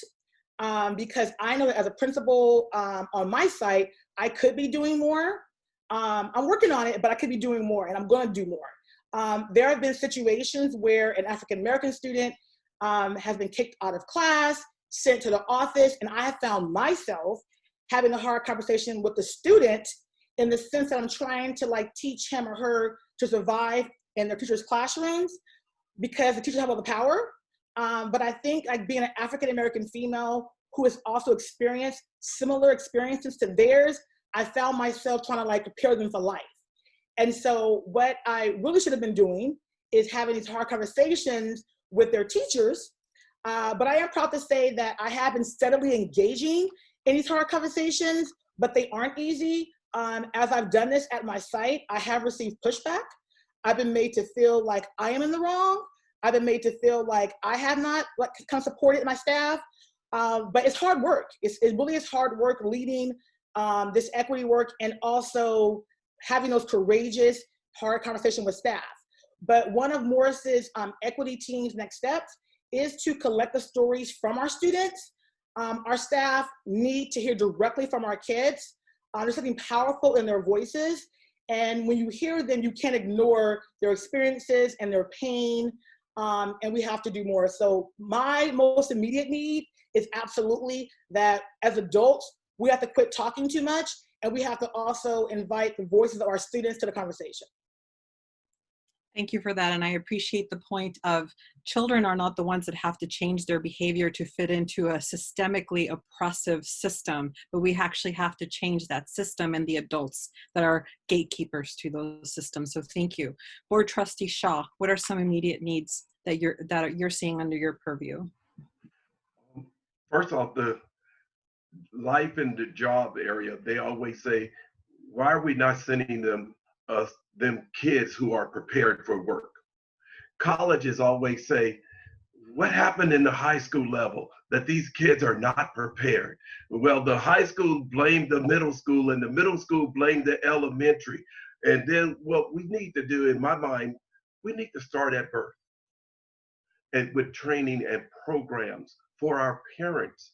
because I know that as a principal on my site, I could be doing more. I'm working on it, but I could be doing more, and I'm going to do more. There have been situations where an African-American student has been kicked out of class, sent to the office, and I have found myself having a hard conversation with the student in the sense that I'm trying to like teach him or her to survive in their teachers' classrooms because the teachers have all the power. But I think like being an African-American female who has also experienced similar experiences to theirs, I found myself trying to like prepare them for life. And so what I really should have been doing is having these hard conversations with their teachers. But I am proud to say that I have been steadily engaging in these hard conversations, but they aren't easy. As I've done this at my site, I have received pushback. I've been made to feel like I am in the wrong. I've been made to feel like I have not like kind of supported my staff. But it's hard work. It really is hard work leading this equity work and also having those courageous, hard conversations with staff. But one of Morse's equity team's next steps is to collect the stories from our students. Our staff need to hear directly from our kids. There's something powerful in their voices. And when you hear them, you can't ignore their experiences and their pain. And we have to do more. So my most immediate need is absolutely that as adults, we have to quit talking too much, and we have to also invite the voices of our students to the conversation. Thank you for that. And I appreciate the point of children are not the ones that have to change their behavior to fit into a systemically oppressive system, but we actually have to change that system and the adults that are gatekeepers to those systems. So thank you. Board Trustee Shaw, what are some immediate needs that you're seeing under your purview? First off, the life in the job area, they always say, why are we not sending them kids who are prepared for work? Colleges always say, what happened in the high school level that these kids are not prepared? Well, the high school blamed the middle school and the middle school blamed the elementary. And then what we need to do, in my mind, we need to start at birth and with training and programs for our parents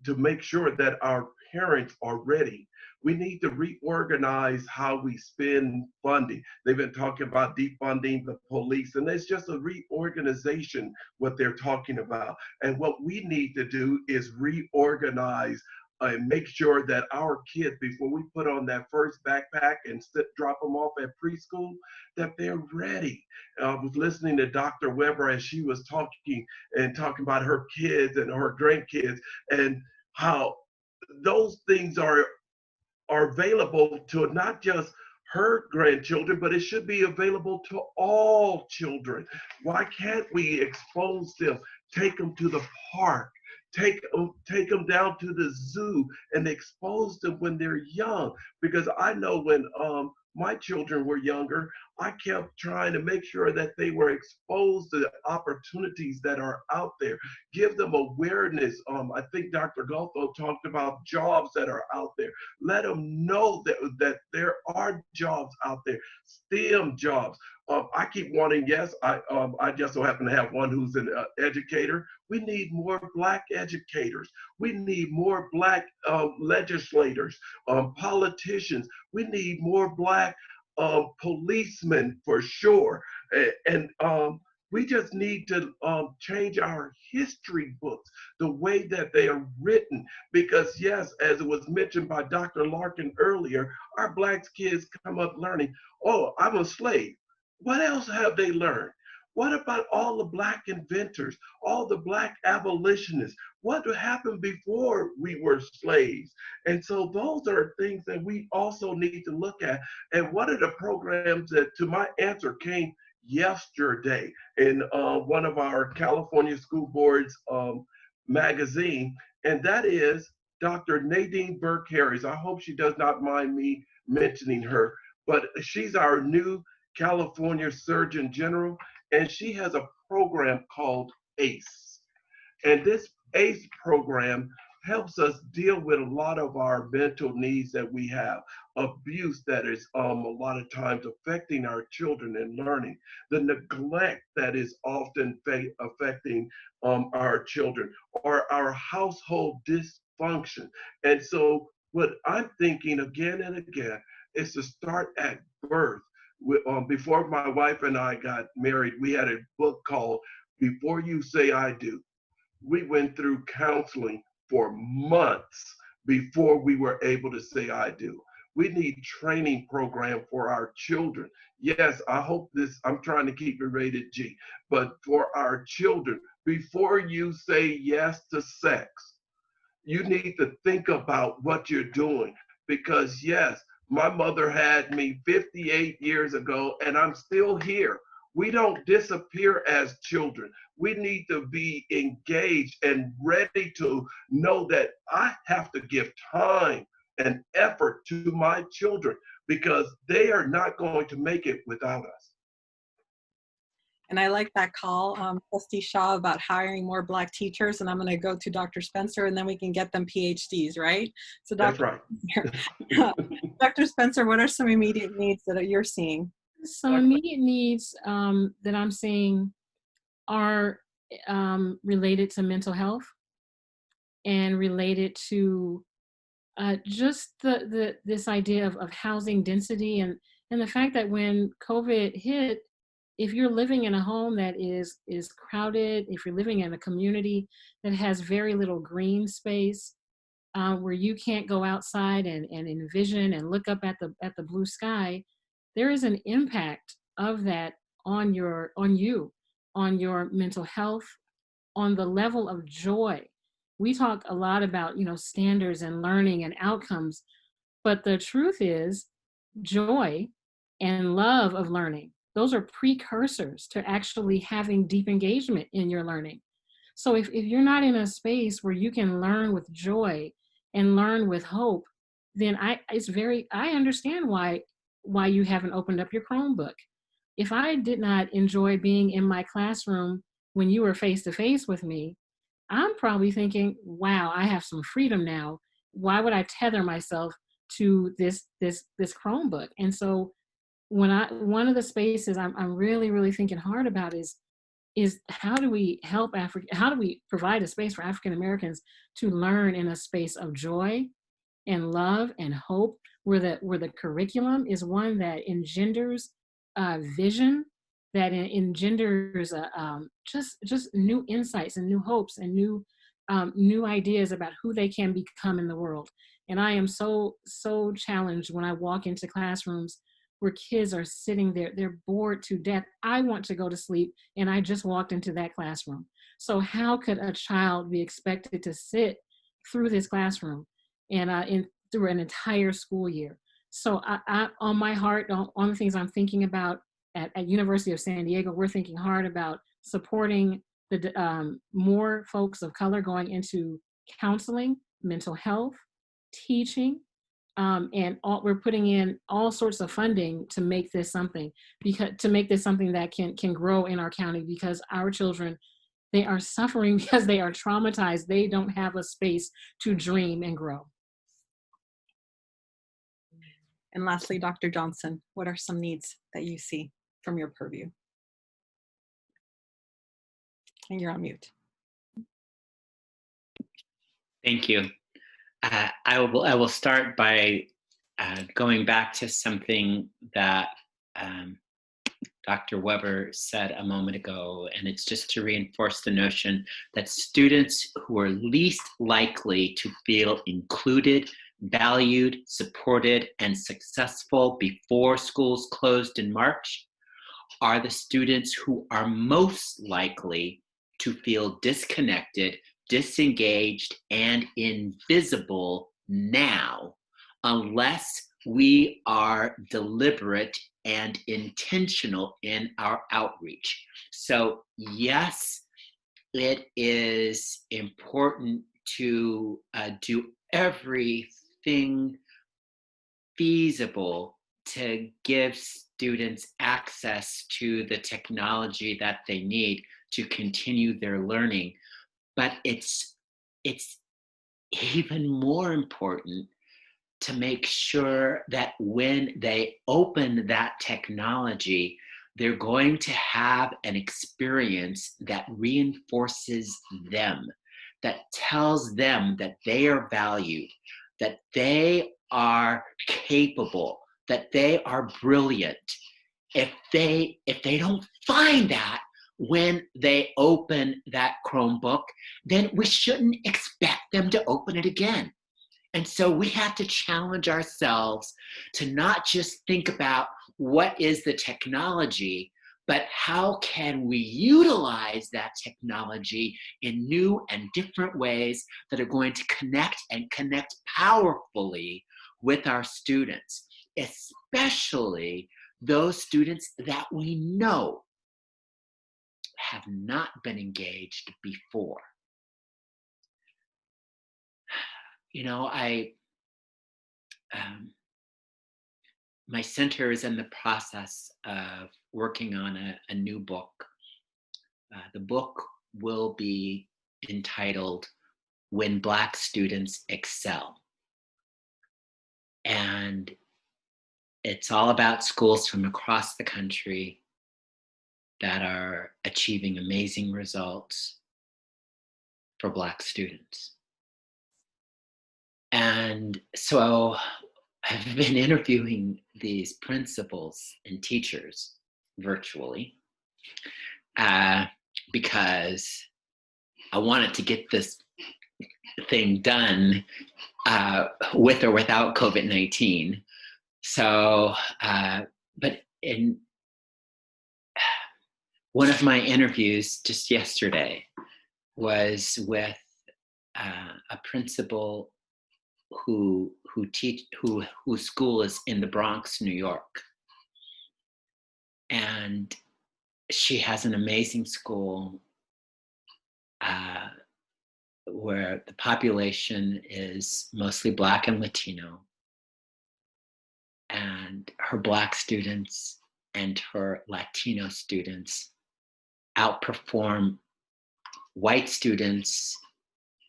to make sure that our parents are ready. We need to reorganize how we spend funding. They've been talking about defunding the police, and it's just a reorganization what they're talking about. And what we need to do is reorganize and make sure that our kids, before we put on that first backpack and drop them off at preschool, that they're ready. I was listening to Dr. Weber as she was talking about her kids and her grandkids and how those things are available to not just her grandchildren, but it should be available to all children. Why can't we expose them, take them to the park, take them down to the zoo and expose them when they're young? Because I know when my children were younger, I kept trying to make sure that they were exposed to the opportunities that are out there. Give them awareness. I think Dr. Galto talked about jobs that are out there. Let them know that there are jobs out there, STEM jobs. I keep wanting, yes, I just so happen to have one who's an educator. We need more Black educators. We need more Black legislators, politicians. We need more Black policemen for sure. And we just need to change our history books, the way that they are written. Because yes, as it was mentioned by Dr. Larkin earlier, our Black kids come up learning, oh, I'm a slave. What else have they learned? What about all the Black inventors, all the Black abolitionists? What happened before we were slaves? And so those are things that we also need to look at. And one of the programs that, to my answer, came yesterday in one of our California School Boards magazine, and that is Dr. Nadine Burke-Harris. I hope she does not mind me mentioning her, but she's our new California Surgeon General, and she has a program called ACE. And this ACE program helps us deal with a lot of our mental needs that we have. Abuse that is a lot of times affecting our children and learning. The neglect that is often affecting our children, or our household dysfunction. And so what I'm thinking again and again is to start at birth. Before my wife and I got married, we had a book called Before You Say I Do. We went through counseling for months before we were able to say I do. We need training program for our children. Yes, I hope this, I'm trying to keep it rated G, but for our children, before you say yes to sex, you need to think about what you're doing, because yes, my mother had me 58 years ago and I'm still here. We don't disappear as children. We need to be engaged and ready to know that I have to give time and effort to my children, because they are not going to make it without us. And I like that call, Trustee Shaw, about hiring more Black teachers. And I'm going to go to Dr. Spencer, and then we can get them PhDs, right? So, That's Dr. right. Dr. Spencer, what are some immediate needs that you're seeing? Some immediate needs that I'm seeing are related to mental health and related to just this idea of housing density, and the fact that when COVID hit, if you're living in a home that is crowded, if you're living in a community that has very little green space, where you can't go outside and envision and look up at the blue sky, there is an impact of that on you, on your mental health, on the level of joy. We talk a lot about, standards and learning and outcomes, but the truth is joy and love of learning, those are precursors to actually having deep engagement in your learning. So if you're not in a space where you can learn with joy and learn with hope, then I understand why you haven't opened up your Chromebook. If I did not enjoy being in my classroom when you were face to face with me, I'm probably thinking, wow, I have some freedom now. Why would I tether myself to this Chromebook? And so one of the spaces I'm really, really thinking hard about is how do we help how do we provide a space for African Americans to learn in a space of joy and love and hope, where the curriculum is one that engenders vision, that engenders just new insights and new hopes and new ideas about who they can become in the world. And I am so challenged when I walk into classrooms where kids are sitting there, they're bored to death. I want to go to sleep, and I just walked into that classroom. So how could a child be expected to sit through this classroom and through an entire school year? So I on my heart, on the things I'm thinking about at University of San Diego, we're thinking hard about supporting the more folks of color going into counseling, mental health, teaching, and we're putting in all sorts of funding to make this something, that can grow in our county, because our children, they are suffering because they are traumatized. They don't have a space to dream and grow. And lastly, Dr. Johnson, what are some needs that you see from your purview? And you're on mute. Thank you. I will start by going back to something that Dr. Weber said a moment ago, and it's just to reinforce the notion that students who are least likely to feel included, valued, supported, and successful before schools closed in March are the students who are most likely to feel disconnected, disengaged, and invisible now, unless we are deliberate and intentional in our outreach. So yes, it is important to do everything feasible to give students access to the technology that they need to continue their learning. But it's even more important to make sure that when they open that technology, they're going to have an experience that reinforces them, that tells them that they are valued, that they are capable, that they are brilliant. If they don't find that when they open that Chromebook, then we shouldn't expect them to open it again. And so we have to challenge ourselves to not just think about what is the technology, but how can we utilize that technology in new and different ways that are going to connect and connect powerfully with our students, especially those students that we know have not been engaged before. You know, my center is in the process of working on a new book. The book will be entitled When Black Students Excel. And it's all about schools from across the country that are achieving amazing results for Black students. And so I've been interviewing these principals and teachers virtually because I wanted to get this thing done with or without COVID-19. So, but in one of my interviews just yesterday was with a principal whose school is in the Bronx, New York. And she has an amazing school where the population is mostly Black and Latino. And her Black students and her Latino students outperform white students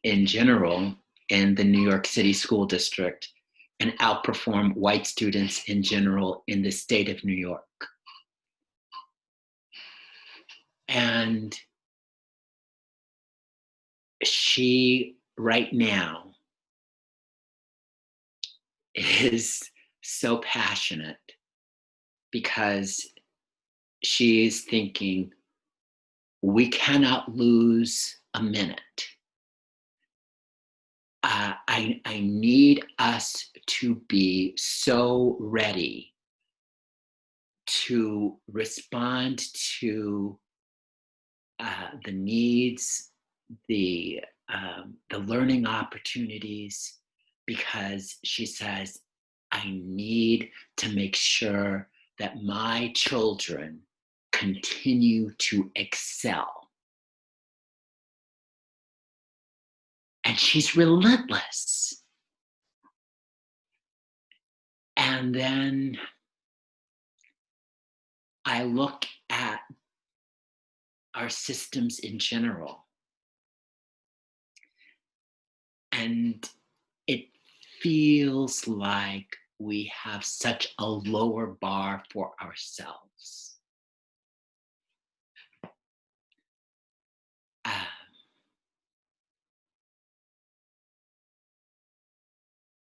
in general in the New York City school district and outperform white students in general in the state of New York. And she right now is so passionate because she's thinking, we cannot lose a minute. I need us to be so ready to respond to the needs, the learning opportunities, because she says, I need to make sure that my children continue to excel. And she's relentless. And then I look at our systems in general, and it feels like we have such a lower bar for ourselves.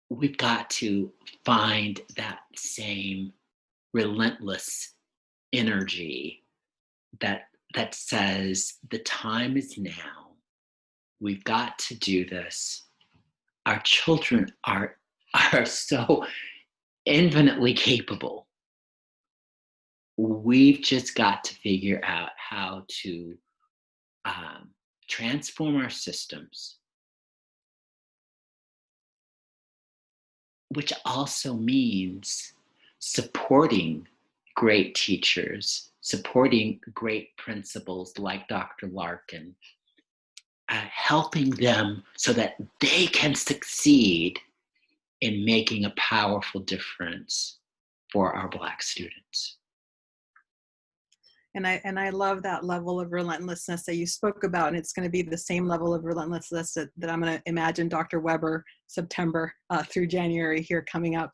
We've got to find that same relentless energy that says the time is now. We've got to do this. Our children are so infinitely capable. We've just got to figure out how to transform our systems, which also means supporting great teachers, supporting great principals like Dr. Larkin, helping them so that they can succeed in making a powerful difference for our Black students. And I love that level of relentlessness that you spoke about, and it's going to be the same level of relentlessness that I'm going to imagine Dr. Weber September through January here coming up.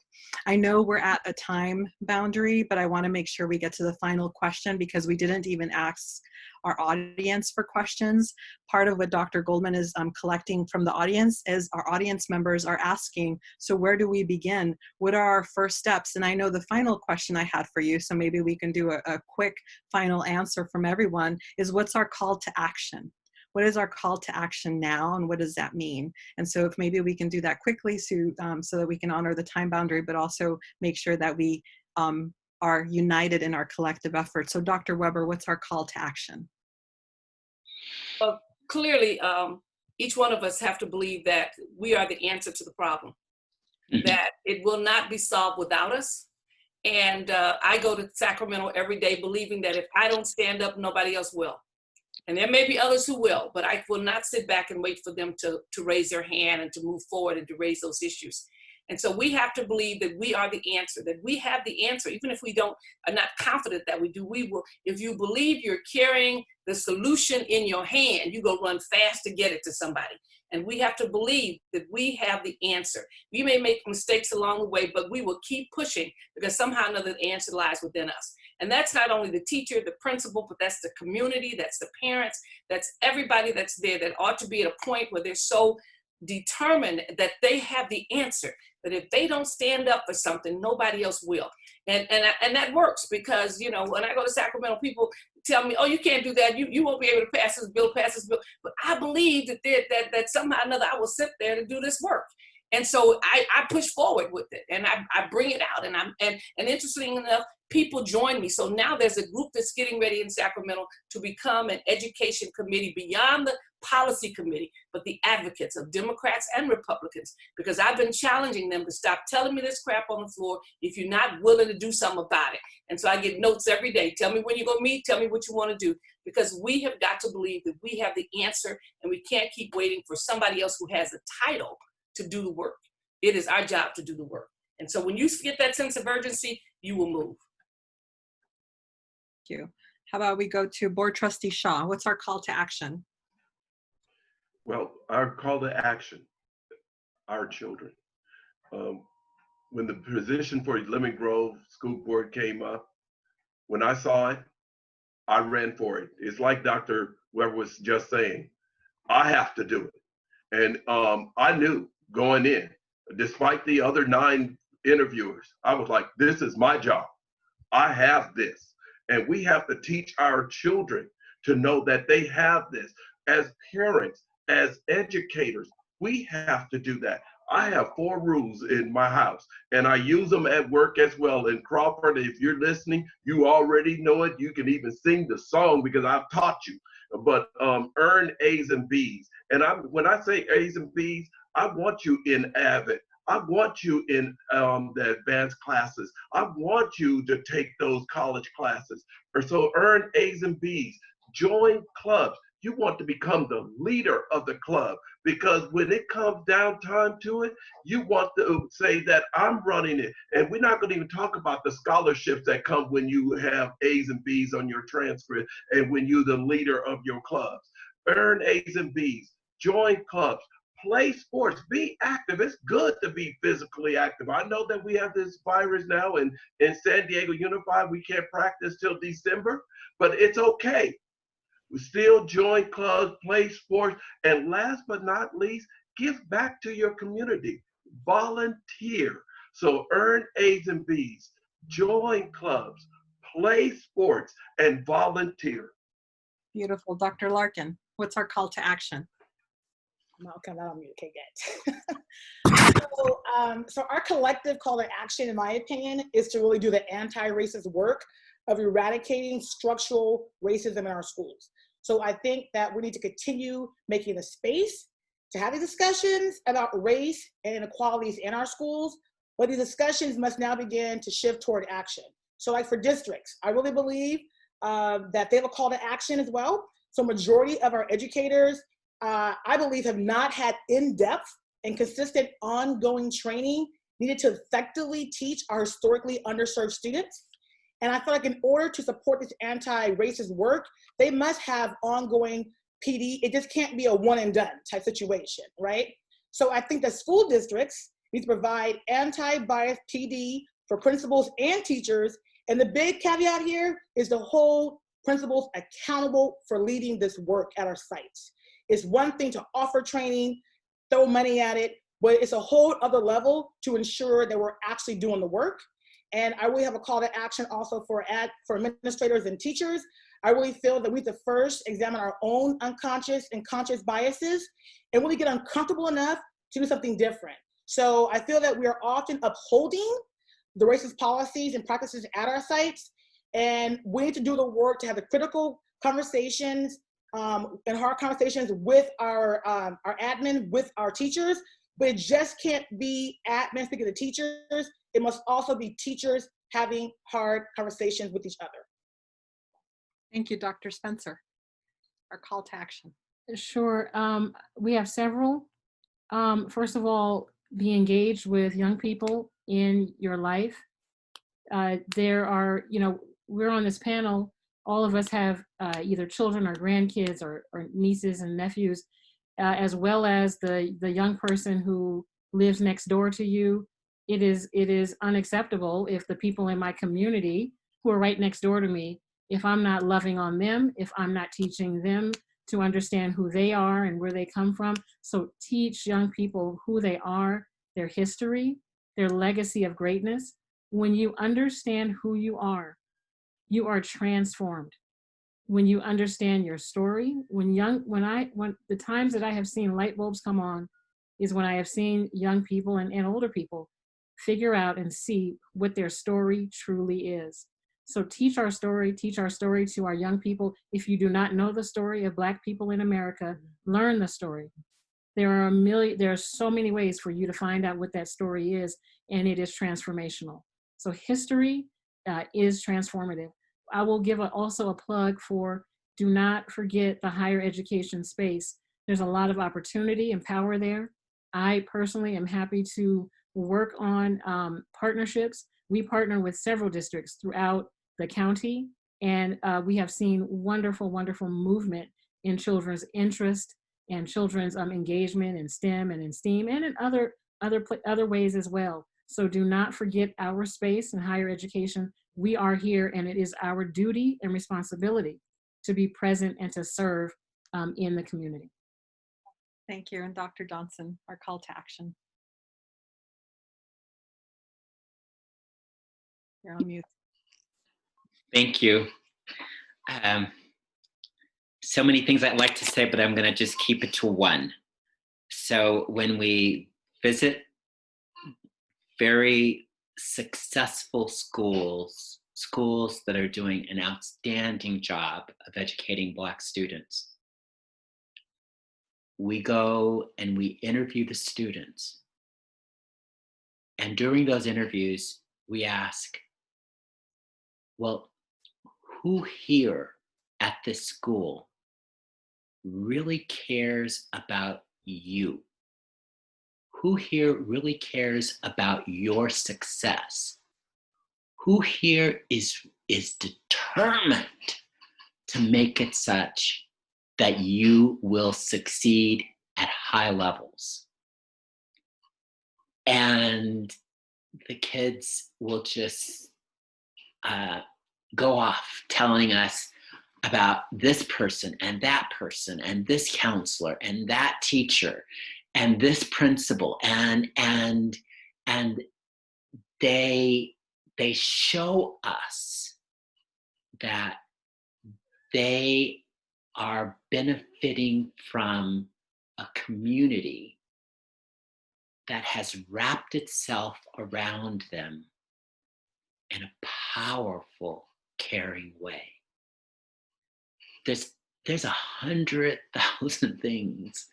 I know we're at a time boundary, but I want to make sure we get to the final question because we didn't even ask our audience for questions. Part of what Dr. Goldman is collecting from the audience is our audience members are asking, so where do we begin? What are our first steps? And I know the final question I had for you, so maybe we can do a quick final answer from everyone, is what's our call to action? What is our call to action now, and what does that mean? And so if maybe we can do that quickly so that we can honor the time boundary, but also make sure that we are united in our collective effort. So Dr. Weber, what's our call to action? Well, clearly, each one of us have to believe that we are the answer to the problem, that it will not be solved without us. And I go to Sacramento every day believing that if I don't stand up, nobody else will. And there may be others who will, but I will not sit back and wait for them to raise their hand and to move forward and to raise those issues. And so we have to believe that we are the answer, that we have the answer, even if we are not confident that we do, we will. If you believe you're carrying the solution in your hand, you go run fast to get it to somebody. And we have to believe that we have the answer. We may make mistakes along the way, but we will keep pushing because somehow or another the answer lies within us. And that's not only the teacher, the principal, but that's the community, that's the parents, that's everybody that's there that ought to be at a point where they're so determined that they have the answer, that if they don't stand up for something, nobody else will. And that works because, you know, when I go to Sacramento, people tell me, oh, you can't do that. You won't be able to pass this bill. But I believe that somehow or another I will sit there to do this work. And so I push forward with it and I bring it out. And interestingly enough, people join me. So now there's a group that's getting ready in Sacramento to become an education committee beyond the policy committee, but the advocates of Democrats and Republicans, because I've been challenging them to stop telling me this crap on the floor if you're not willing to do something about it. And so I get notes every day. Tell me when you're going to meet. Tell me what you want to do, because we have got to believe that we have the answer and we can't keep waiting for somebody else who has a title to do the work. It is our job to do the work. And so when you get that sense of urgency, you will move. Thank you. How about we go to Board Trustee Shaw? What's our call to action? Well, our call to action, our children. When the position for Lemon Grove School Board came up, when I saw it, I ran for it. It's like Dr. Weber was just saying, I have to do it. And I knew going in, despite the other 9 interviewers, I was like, this is my job. I have this. And we have to teach our children to know that they have this. As parents, as educators, we have to do that. I have 4 rules in my house, and I use them at work as well. And Crawford, if you're listening, you already know it. You can even sing the song because I've taught you. But earn A's and B's. And when I say A's and B's, I want you in AVID. I want you in the advanced classes. I want you to take those college classes. So earn A's and B's. Join clubs. You want to become the leader of the club, because when it comes down time to it, you want to say that I'm running it. And we're not going to even talk about the scholarships that come when you have A's and B's on your transcript and when you're the leader of your clubs. Earn A's and B's. Join clubs. Play sports. Be active. It's good to be physically active. I know that we have this virus now, and in San Diego Unified, we can't practice till December, but it's okay. We still join clubs, play sports, and last but not least, give back to your community. Volunteer. So earn A's and B's, join clubs, play sports, and volunteer. Beautiful. Dr. Larkin, what's our call to action? Okay, not on mute. Okay, good. So our collective call to action, in my opinion, is to really do the anti-racist work of eradicating structural racism in our schools. So I think that we need to continue making a space to have these discussions about race and inequalities in our schools, but these discussions must now begin to shift toward action. So like for districts, I really believe that they have a call to action as well. So majority of our educators, I believe, have not had in-depth and consistent ongoing training needed to effectively teach our historically underserved students. And I feel like in order to support this anti-racist work, they must have ongoing PD. It just can't be a one and done type situation, right? So I think that school districts need to provide anti-bias PD for principals and teachers. And the big caveat here is to hold principals accountable for leading this work at our sites. It's one thing to offer training, throw money at it, but it's a whole other level to ensure that we're actually doing the work. And I really have a call to action also for administrators and teachers. I really feel that we have to first examine our own unconscious and conscious biases and really get uncomfortable enough to do something different. So I feel that we are often upholding the racist policies and practices at our sites, and we need to do the work to have the critical conversations and hard conversations with our admin, with our teachers, but it just can't be admin speaking to teachers. It must also be teachers having hard conversations with each other. Thank you, Dr. Spencer. Our call to action. Sure. We have several. First of all, be engaged with young people in your life. There are, we're on this panel, all of us have either children or grandkids or nieces and nephews, as well as the young person who lives next door to you. It is unacceptable if the people in my community who are right next door to me, if I'm not loving on them, if I'm not teaching them to understand who they are and where they come from. So teach young people who they are, their history, their legacy of greatness. When you understand who you are transformed. When you understand your story, when the times that I have seen light bulbs come on is when I have seen young people and older people figure out and see what their story truly is. So teach our story to our young people. If you do not know the story of Black people in America, learn the story. There are so many ways for you to find out what that story is, and it is transformational. So history is transformative. I will give also a plug for, do not forget the higher education space. There's a lot of opportunity and power there. I personally am happy to work on partnerships. We partner with several districts throughout the county, and we have seen wonderful, wonderful movement in children's interest and children's engagement in STEM and in STEAM and in other ways as well. So do not forget our space in higher education. We are here, and it is our duty and responsibility to be present and to serve in the community. Thank you. And Dr. Johnson, our call to action. You're on mute. Thank you. So many things I'd like to say, but I'm going to just keep it to one. So when we visit very successful schools that are doing an outstanding job of educating Black students, we go and we interview the students. And during those interviews, we ask, well, who here at this school really cares about you? Who here really cares about your success? Who here is determined to make it such that you will succeed at high levels? And the kids will just go off telling us about this person and this counselor and that teacher and this principal, and they show us that they are benefiting from a community that has wrapped itself around them in a powerful, caring way. There's 100,000 things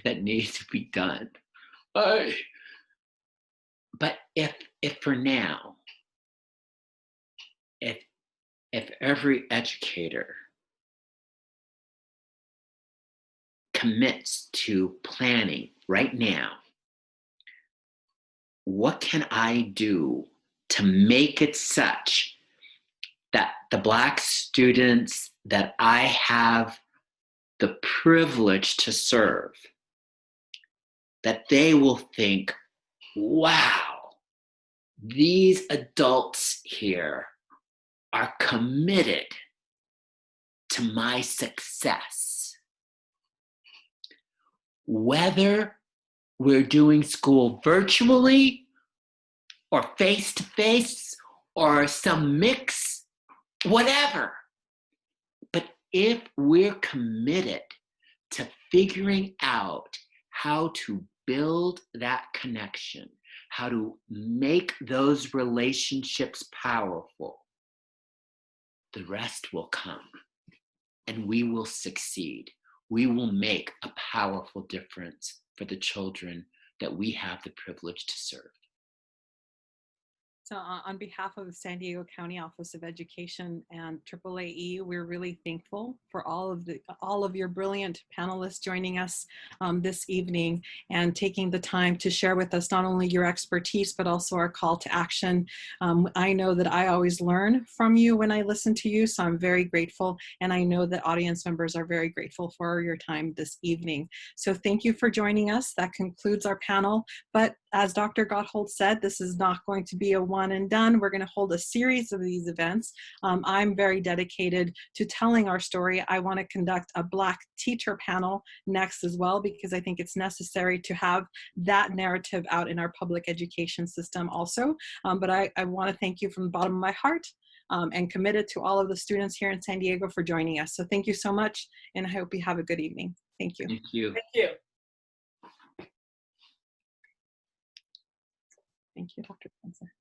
that need to be done. But if for now, if every educator commits to planning right now, what can I do to make it such that the Black students that I have the privilege to serve, that they will think, wow, these adults here are committed to my success. Whether we're doing school virtually or face-to-face or some mix, whatever. But if we're committed to figuring out how to build that connection, how to make those relationships powerful, the rest will come and we will succeed. We will make a powerful difference for the children that we have the privilege to serve. So on behalf of the San Diego County Office of Education and AAAE, we're really thankful for all of your brilliant panelists joining us this evening and taking the time to share with us not only your expertise, but also our call to action. I know that I always learn from you when I listen to you, so I'm very grateful. And I know that audience members are very grateful for your time this evening. So thank you for joining us. That concludes our panel. But as Dr. Gotthold said, this is not going to be a one and done. We're going to hold a series of these events. I'm very dedicated to telling our story. I want to conduct a Black teacher panel next as well, because I think it's necessary to have that narrative out in our public education system also. But I want to thank you from the bottom of my heart and committed to all of the students here in San Diego for joining us. So thank you so much, and I hope you have a good evening. Thank you. Thank you. Thank you. Thank you, Dr. Spencer.